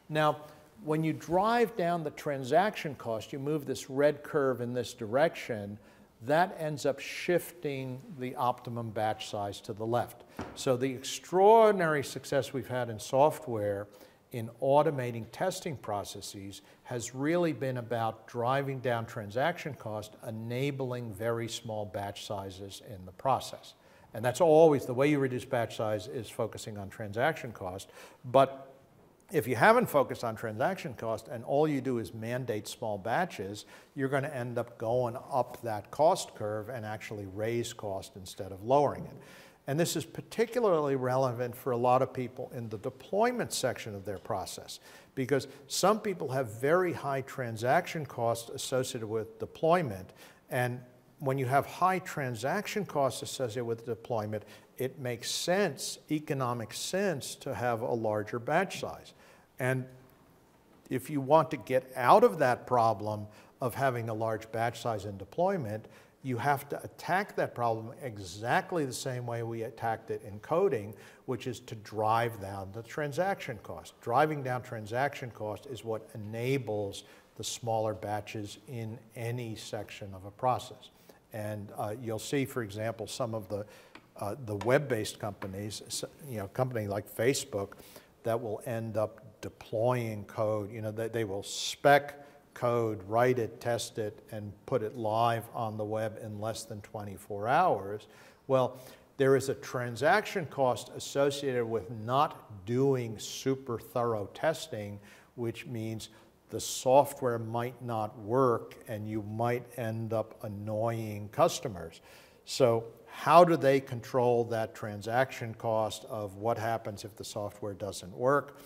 Now, when you drive down the transaction cost, you move this red curve in this direction, that ends up shifting the optimum batch size to the left. So the extraordinary success we've had in software in automating testing processes has really been about driving down transaction cost, enabling very small batch sizes in the process. And that's always the way you reduce batch size, is focusing on transaction cost. But if you haven't focused on transaction cost and all you do is mandate small batches, you're going to end up going up that cost curve and actually raise cost instead of lowering it. And this is particularly relevant for a lot of people in the deployment section of their process, because some people have very high transaction costs associated with deployment. And when you have high transaction costs associated with deployment, it makes sense, economic sense, to have a larger batch size. And if you want to get out of that problem of having a large batch size in deployment, you have to attack that problem exactly the same way we attacked it in coding, which is to drive down the transaction cost. Driving down transaction cost is what enables the smaller batches in any section of a process. And you'll see, for example, some of the web-based companies, a company like Facebook, that will end up deploying code. They will spec code, write it, test it, and put it live on the web in less than 24 hours. Well, there is a transaction cost associated with not doing super thorough testing, which means the software might not work and you might end up annoying customers. So how do they control that transaction cost of what happens if the software doesn't work?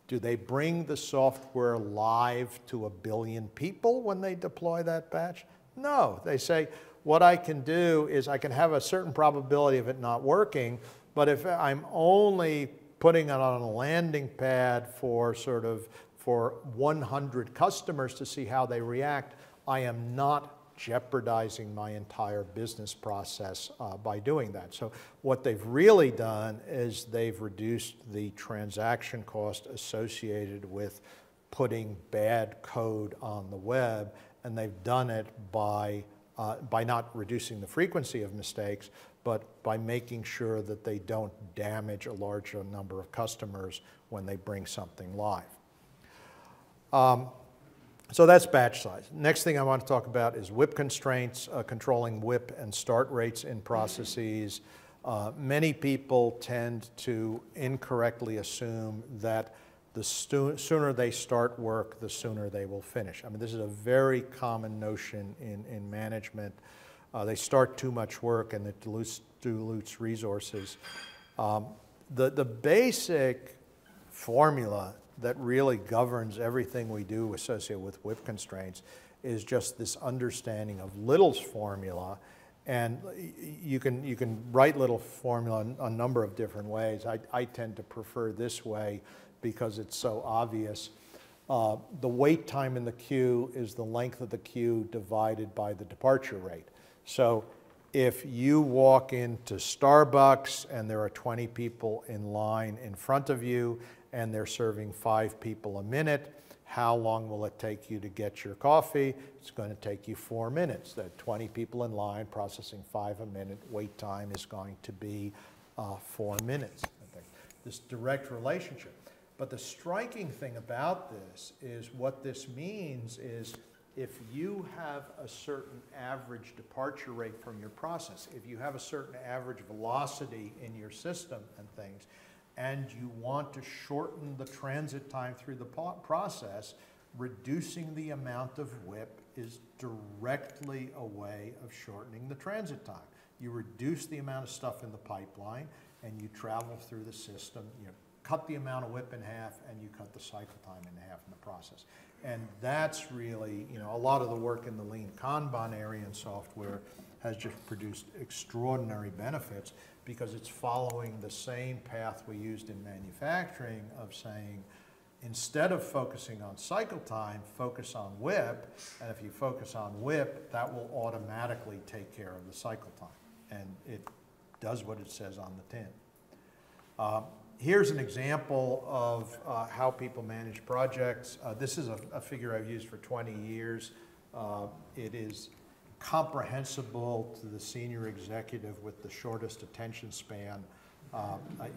Do they bring the software live to 1 billion people when they deploy that batch? No, they say, what I can do is I can have a certain probability of it not working, but if I'm only putting it on a landing pad for 100 customers to see how they react, I am not jeopardizing my entire business process by doing that. So what they've really done is they've reduced the transaction cost associated with putting bad code on the web, and they've done it by not reducing the frequency of mistakes, but by making sure that they don't damage a larger number of customers when they bring something live. So that's batch size. Next thing I want to talk about is WIP constraints, controlling WIP and start rates in processes. Many people tend to incorrectly assume that the sooner they start work, the sooner they will finish. I mean, this is a very common notion in management. They start too much work and it dilutes resources. The basic formula that really governs everything we do associated with WIP constraints is just this understanding of Little's formula. And you can write Little's formula in a number of different ways. I tend to prefer this way because it's so obvious. The wait time in the queue is the length of the queue divided by the departure rate. So if you walk into Starbucks and there are 20 people in line in front of you and they're serving 5 people a minute, how long will it take you to get your coffee? It's going to take you 4 minutes. There are 20 people in line processing 5 a minute. Wait time is going to be 4 minutes. This direct relationship. But the striking thing about this is what this means is if you have a certain average departure rate from your process, if you have a certain average velocity in your system and things, and you want to shorten the transit time through the process, reducing the amount of WIP is directly a way of shortening the transit time. You reduce the amount of stuff in the pipeline, and you travel through the system. You cut the amount of WIP in half, and you cut the cycle time in half in the process. And that's really, a lot of the work in the lean Kanban area in software has just produced extraordinary benefits because it's following the same path we used in manufacturing of saying, instead of focusing on cycle time, focus on WIP, and if you focus on WIP, that will automatically take care of the cycle time. And it does what it says on the tin. Here's an example of how people manage projects. This is a figure I've used for 20 years. It is comprehensible to the senior executive with the shortest attention span.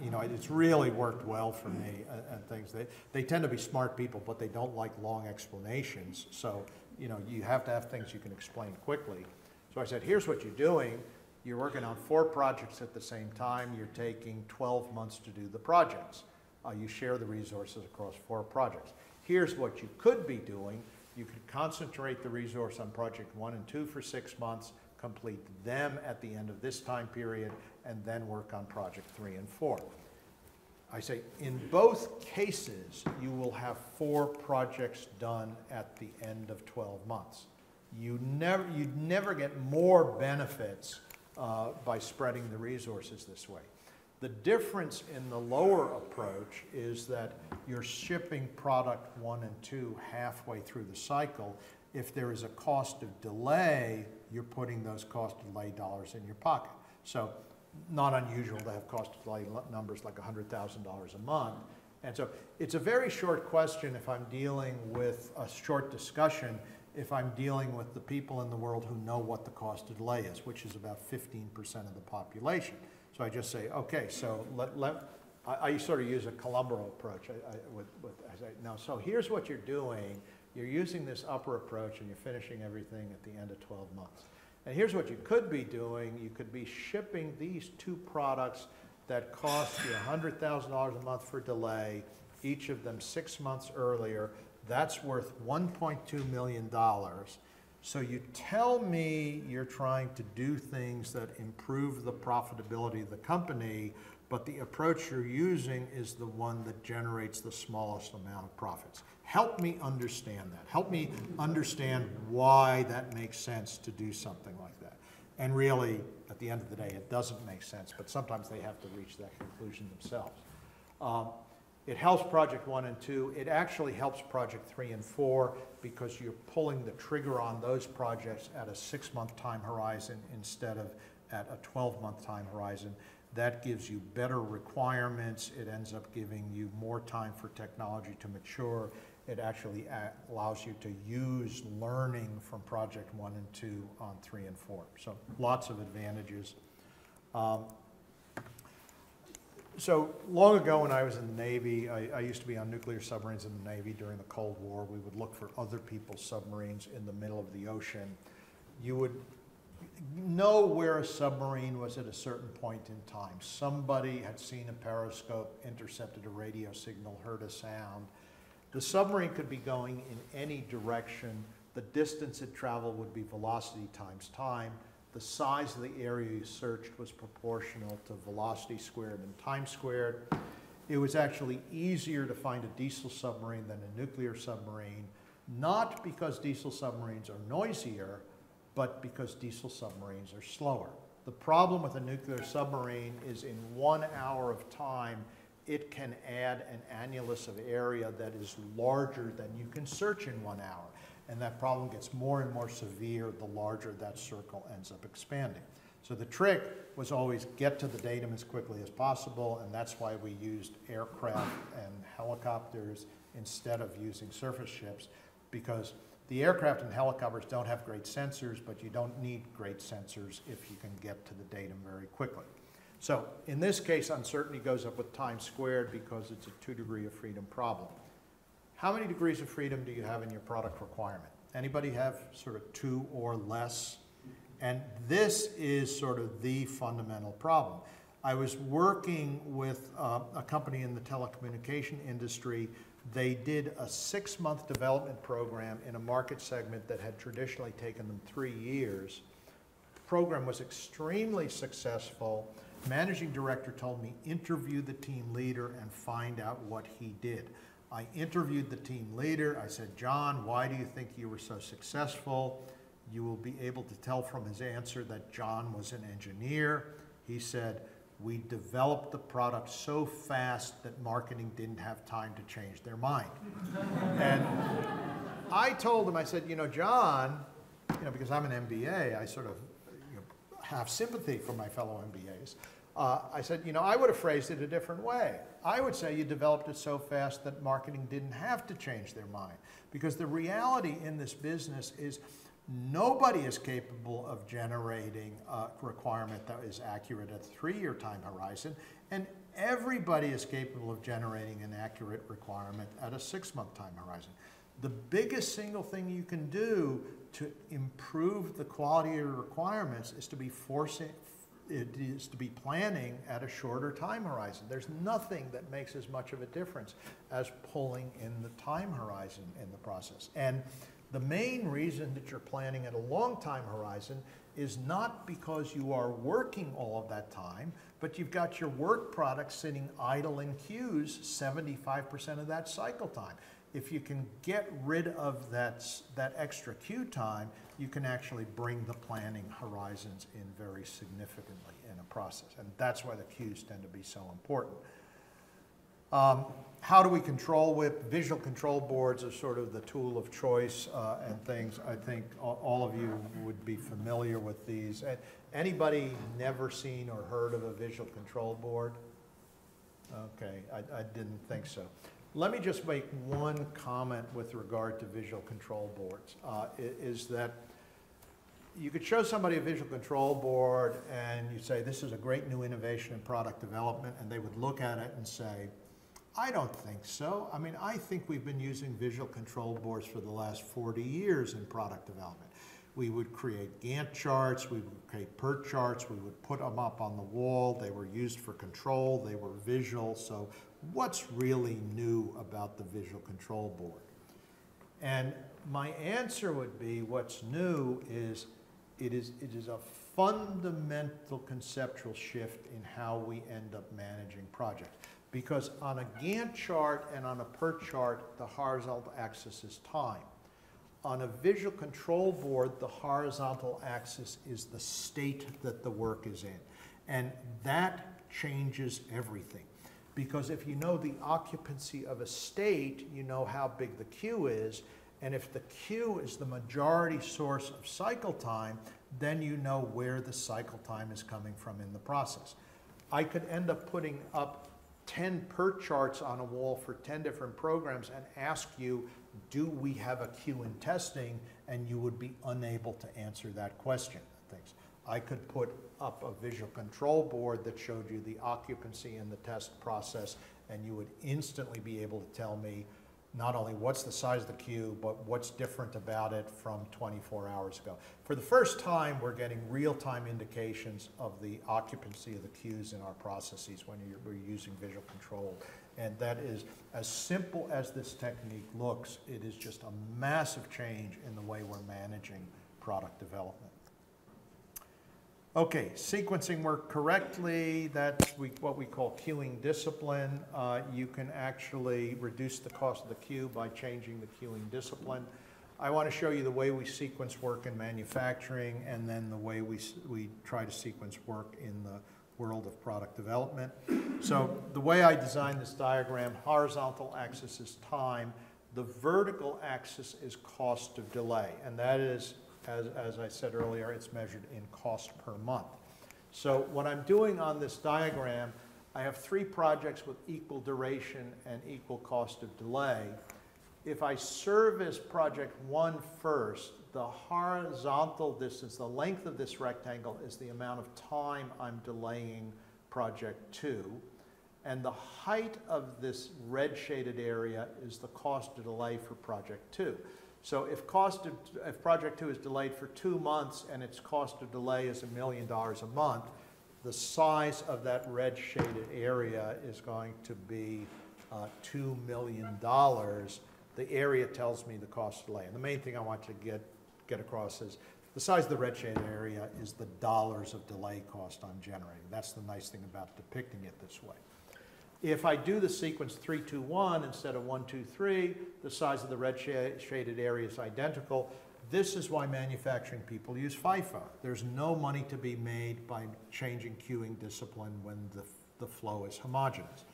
It's really worked well for me and things. They tend to be smart people, but they don't like long explanations. So, you have to have things you can explain quickly. So I said, here's what you're doing. You're working on 4 projects at the same time. You're taking 12 months to do the projects. You share the resources across 4 projects. Here's what you could be doing. You could concentrate the resource on project 1 and 2 for 6 months, complete them at the end of this time period, and then work on project 3 and 4. I say, in both cases, you will have 4 projects done at the end of 12 months. You'd never get more benefits by spreading the resources this way. The difference in the lower approach is that you're shipping product 1 and 2 halfway through the cycle. If there is a cost of delay, you're putting those cost of delay dollars in your pocket. So not unusual to have cost of delay numbers like $100,000 a month. And so it's a very short question if I'm dealing with a short discussion, if I'm dealing with the people in the world who know what the cost of delay is, which is about 15% of the population. So I just say, okay, so I sort of use a Columbo approach. I say, now, so here's what you're doing. You're using this upper approach and you're finishing everything at the end of 12 months. And here's what you could be doing. You could be shipping these 2 products that cost you $100,000 a month for delay, each of them 6 months earlier. That's worth $1.2 million. So you tell me you're trying to do things that improve the profitability of the company, but the approach you're using is the one that generates the smallest amount of profits. Help me understand that. Help me understand why that makes sense to do something like that. And really, at the end of the day, it doesn't make sense, but sometimes they have to reach that conclusion themselves. It helps project 1 and 2. It actually helps project 3 and 4 because you're pulling the trigger on those projects at a 6-month time horizon instead of at a 12-month time horizon. That gives you better requirements. It ends up giving you more time for technology to mature. It actually allows you to use learning from project 1 and 2 on 3 and 4. So lots of advantages. So long ago when I was in the Navy, I used to be on nuclear submarines in the Navy during the Cold War. We would look for other people's submarines in the middle of the ocean. You would know where a submarine was at a certain point in time. Somebody had seen a periscope, intercepted a radio signal, heard a sound. The submarine could be going in any direction. The distance it traveled would be velocity times time. The size of the area you searched was proportional to velocity squared and time squared. It was actually easier to find a diesel submarine than a nuclear submarine, not because diesel submarines are noisier, but because diesel submarines are slower. The problem with a nuclear submarine is in 1 hour of time, it can add an annulus of area that is larger than you can search in 1 hour. And that problem gets more and more severe the larger that circle ends up expanding. So the trick was always get to the datum as quickly as possible, and that's why we used aircraft and helicopters instead of using surface ships, because the aircraft and helicopters don't have great sensors, but you don't need great sensors if you can get to the datum very quickly. So in this case, uncertainty goes up with time squared because it's a 2 degree of freedom problem. How many degrees of freedom do you have in your product requirement? Anybody have sort of 2 or less? And this is sort of the fundamental problem. I was working with a company in the telecommunication industry. They did a 6-month development program in a market segment that had traditionally taken them 3 years. The program was extremely successful. Managing director told me, interview the team leader and find out what he did. I interviewed the team leader. I said, John, why do you think you were so successful? You will be able to tell from his answer that John was an engineer. He said, we developed the product so fast that marketing didn't have time to change their mind. And I told him, I said, you know, John, you know, because I'm an MBA, I sort of have sympathy for my fellow MBAs. I said, you know, I would have phrased it a different way. I would say you developed it so fast that marketing didn't have to change their mind. Because the reality in this business is nobody is capable of generating a requirement that is accurate at a 3-year time horizon, and everybody is capable of generating an accurate requirement at a 6-month time horizon. The biggest single thing you can do to improve the quality of your requirements is to be planning at a shorter time horizon. There's nothing that makes as much of a difference as pulling in the time horizon in the process. And the main reason that you're planning at a long time horizon is not because you are working all of that time, but you've got your work product sitting idle in queues 75% of that cycle time. If you can get rid of that extra queue time, you can actually bring the planning horizons in very significantly in a process. And that's why the queues tend to be so important. How do we control WIP? Visual control boards are sort of the tool of choice and things. I think all of you would be familiar with these. Anybody never seen or heard of a visual control board? Okay, I didn't think so. Let me just make one comment with regard to visual control boards, is that you could show somebody a visual control board and you say, this is a great new innovation in product development, and they would look at it and say, I don't think so. I mean, I think we've been using visual control boards for the last 40 years in product development. We would create Gantt charts, we would create PERT charts, we would put them up on the wall. They were used for control, they were visual. So what's really new about the visual control board? And my answer would be, what's new is it is a fundamental conceptual shift in how we end up managing projects. Because on a Gantt chart and on a PERT chart, the horizontal axis is time. On a visual control board, the horizontal axis is the state that the work is in. And that changes everything. Because if you know the occupancy of a state, you know how big the queue is. And if the queue is the majority source of cycle time, then you know where the cycle time is coming from in the process. I could end up putting up 10 PERT charts on a wall for 10 different programs and ask you, do we have a queue in testing? And you would be unable to answer that question. I could put up a visual control board that showed you the occupancy in the test process, and you would instantly be able to tell me not only what's the size of the queue, but what's different about it from 24 hours ago. For the first time, we're getting real-time indications of the occupancy of the queues in our processes when we're using visual control. And that is, as simple as this technique looks, it is just a massive change in the way we're managing product development. Okay, sequencing work correctly, that's what we call queuing discipline. You can actually reduce the cost of the queue by changing the queuing discipline. I want to show you the way we sequence work in manufacturing, and then the way we try to sequence work in the world of product development. So the way I designed this diagram, horizontal axis is time, the vertical axis is cost of delay, and that is, as I said earlier, it's measured in cost per month. So what I'm doing on this diagram, I have 3 projects with equal duration and equal cost of delay. If I service project 1 first, the horizontal distance, the length of this rectangle, is the amount of time I'm delaying project 2. And the height of this red shaded area is the cost of delay for project 2. So if project 2 is delayed for 2 months and its cost of delay is $1 million a month, the size of that red shaded area is going to be $2 million. The area tells me the cost of delay. And the main thing I want you to get across is the size of the red shaded area is the dollars of delay cost I'm generating. That's the nice thing about depicting it this way. If I do the sequence 3, 2, 1 instead of 1, 2, 3, the size of the red shaded area is identical. This is why manufacturing people use FIFO. There's no money to be made by changing queuing discipline when the flow is homogeneous.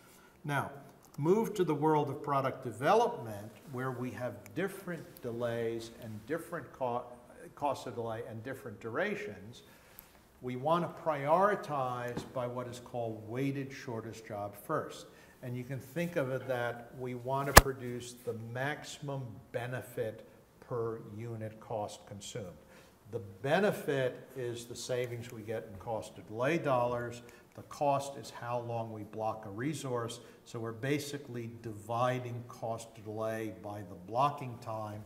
Now, move to the world of product development where we have different delays and different costs of delay and different durations. We want to prioritize by what is called weighted shortest job first. And you can think of it that we want to produce the maximum benefit per unit cost consumed. The benefit is the savings we get in cost of delay dollars. The cost is how long we block a resource. So we're basically dividing cost of delay by the blocking time.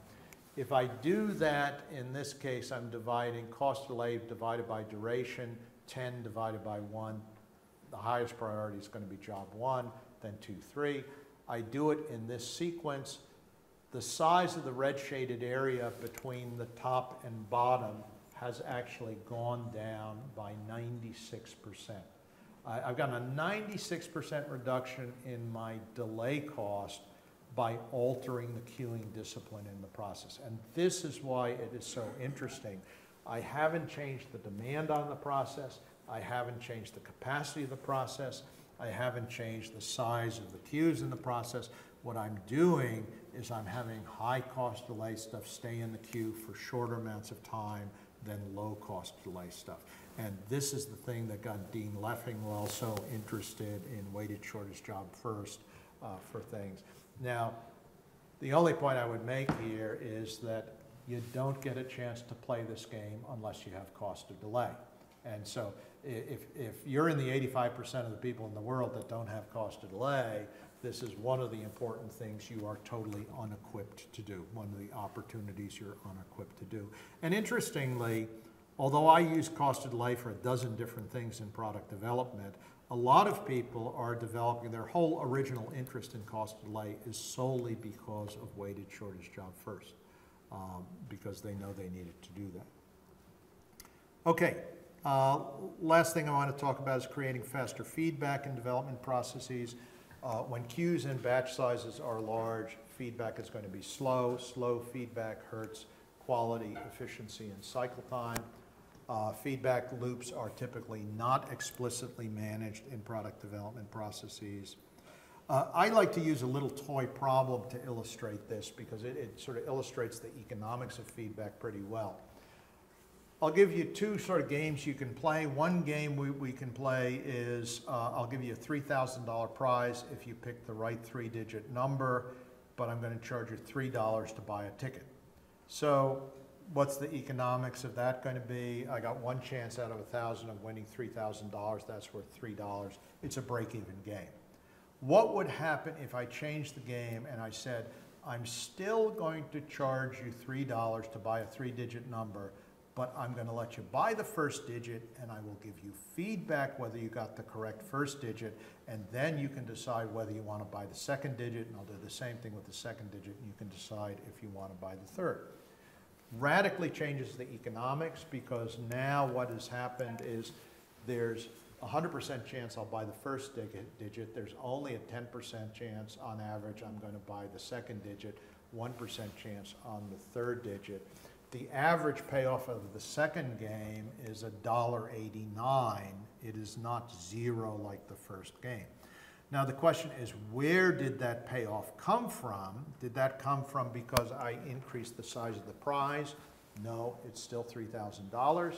If I do that, in this case, I'm dividing cost of delay divided by duration, 10 divided by 1. The highest priority is going to be job 1, then 2, 3. I do it in this sequence. The size of the red shaded area between the top and bottom has actually gone down by 96%. I've gotten a 96% reduction in my delay cost by altering the queuing discipline in the process. And this is why it is so interesting. I haven't changed the demand on the process. I haven't changed the capacity of the process. I haven't changed the size of the queues in the process. What I'm doing is I'm having high cost delay stuff stay in the queue for shorter amounts of time than low cost delay stuff. And this is the thing that got Dean Leffingwell so interested in weighted shortest job first for things. Now, the only point I would make here is that you don't get a chance to play this game unless you have cost of delay. And so if you're in the 85% of the people in the world that don't have cost of delay, this is one of the important things you are totally unequipped to do, one of the opportunities you're unequipped to do. And interestingly, although I use cost of delay for a dozen different things in product development, a lot of people are developing, their whole original interest in cost of delay is solely because of weighted shortest job first, because they know they needed to do that. Okay, last thing I want to talk about is creating faster feedback in development processes. When queues and batch sizes are large, feedback is going to be slow. Slow feedback hurts quality, efficiency, and cycle time. Feedback loops are typically not explicitly managed in product development processes. I like to use a little toy problem to illustrate this because it sort of illustrates the economics of feedback pretty well. I'll give you two sort of games you can play. One game we can play is I'll give you a $3,000 prize if you pick the right 3-digit number, but I'm going to charge you $3 to buy a ticket. So what's the economics of that going to be? I got one chance out of 1,000 of winning $3,000. That's worth $3. It's a break-even game. What would happen if I changed the game and I said, I'm still going to charge you $3 to buy a 3-digit number, but I'm going to let you buy the first digit and I will give you feedback whether you got the correct first digit, and then you can decide whether you want to buy the second digit, and I'll do the same thing with the second digit, and you can decide if you want to buy the third. Radically changes the economics because now what has happened is there's a 100% chance I'll buy the first digit. There's only a 10% chance on average I'm going to buy the second digit, 1% chance on the third digit. The average payoff of the second game is $1.89. It is not zero like the first game. Now the question is, where did that payoff come from? Did that come from because I increased the size of the prize? No, it's still $3,000.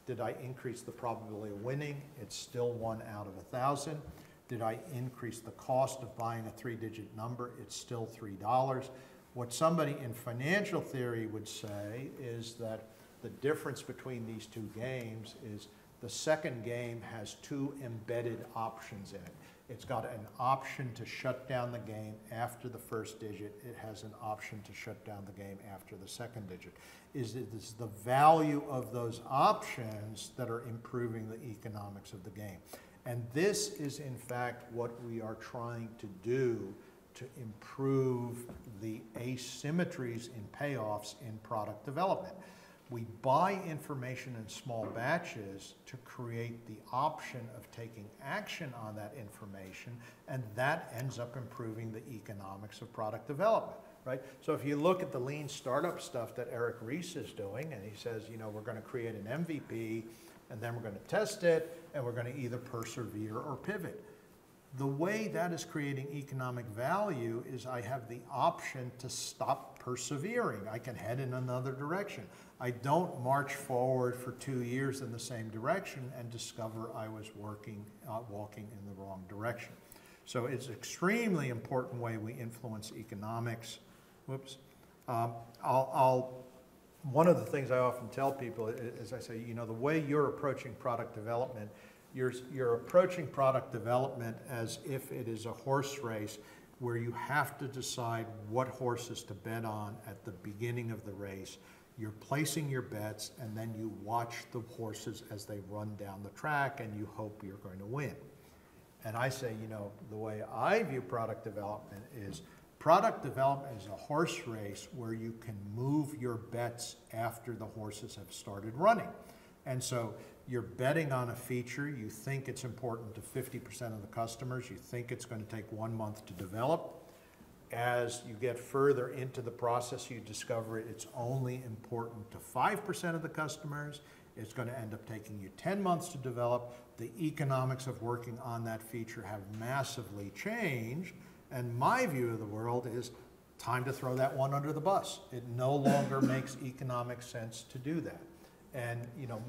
Did I increase the probability of winning? It's still 1 out of 1,000. Did I increase the cost of buying a 3-digit number? It's still $3. What somebody in financial theory would say is that the difference between these two games is The second game has 2 embedded options in it. It's got an option to shut down the game after the first digit. It has an option to shut down the game after the second digit. It's the value of those options that are improving the economics of the game. And this is, in fact, what we are trying to do to improve the asymmetries in payoffs in product development. We buy information in small batches to create the option of taking action on that information, and that ends up improving the economics of product development, right? So if you look at the lean startup stuff that Eric Ries is doing, and he says, you know, we're going to create an MVP, and then we're going to test it, and we're going to either persevere or pivot. The way that is creating economic value is I have the option to stop persevering. I can head in another direction. I don't march forward for 2 years in the same direction and discover I was walking in the wrong direction. So it's an extremely important way we influence economics. Whoops. One of the things I often tell people is I say, you know, the way you're approaching product development, you're approaching product development as if it is a horse race where you have to decide what horses to bet on at the beginning of the race. You're placing your bets, and then you watch the horses as they run down the track, and you hope you're going to win. And I say, you know, the way I view product development is a horse race where you can move your bets after the horses have started running. And so you're betting on a feature, you think it's important to 50% of the customers, you think it's going to take 1 month to develop. As you get further into the process, you discover it's only important to 5% of the customers. It's going to end up taking you 10 months to develop. The economics of working on that feature have massively changed. And my view of the world is time to throw that one under the bus. It no longer makes economic sense to do that. And you know,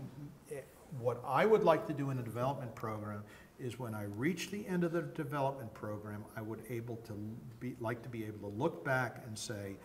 what I would like to do in a development program is when I reach the end of the development program, I would like to be able to look back and say,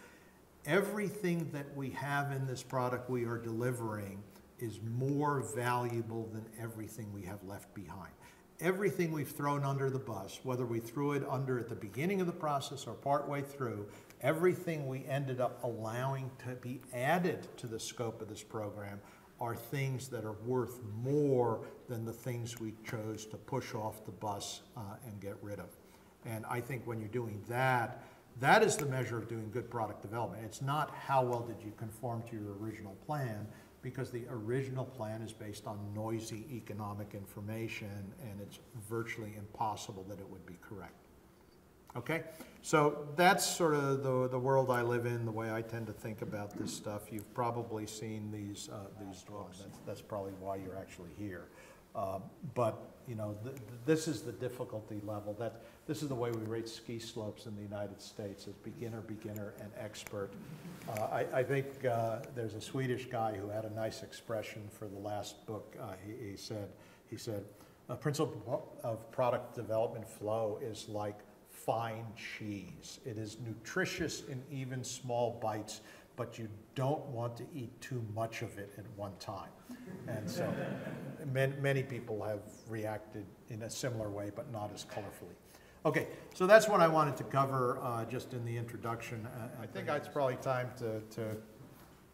everything that we have in this product we are delivering is more valuable than everything we have left behind. Everything we've thrown under the bus, whether we threw it under at the beginning of the process or partway through, everything we ended up allowing to be added to the scope of this program are things that are worth more than the things we chose to push off the bus and get rid of. And I think when you're doing that, that is the measure of doing good product development. It's not how well did you conform to your original plan, because the original plan is based on noisy economic information, and it's virtually impossible that it would be correct. Okay, so that's sort of the world I live in, the way I tend to think about this stuff. You've probably seen these drawings. That's probably why you're actually here. But you know, this is the difficulty level. This is the way we rate ski slopes in the United States, as beginner, beginner, and expert. I think there's a Swedish guy who had a nice expression for the last book. He said, a principle of product development flow is like fine cheese. It is nutritious in even small bites, but you don't want to eat too much of it at one time. And so many people have reacted in a similar way, but not as colorfully. Okay, so that's what I wanted to cover just in the introduction. I think it's probably time to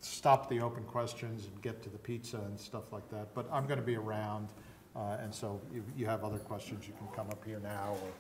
stop the open questions and get to the pizza and stuff like that, but I'm going to be around, and so if you have other questions, you can come up here now. Or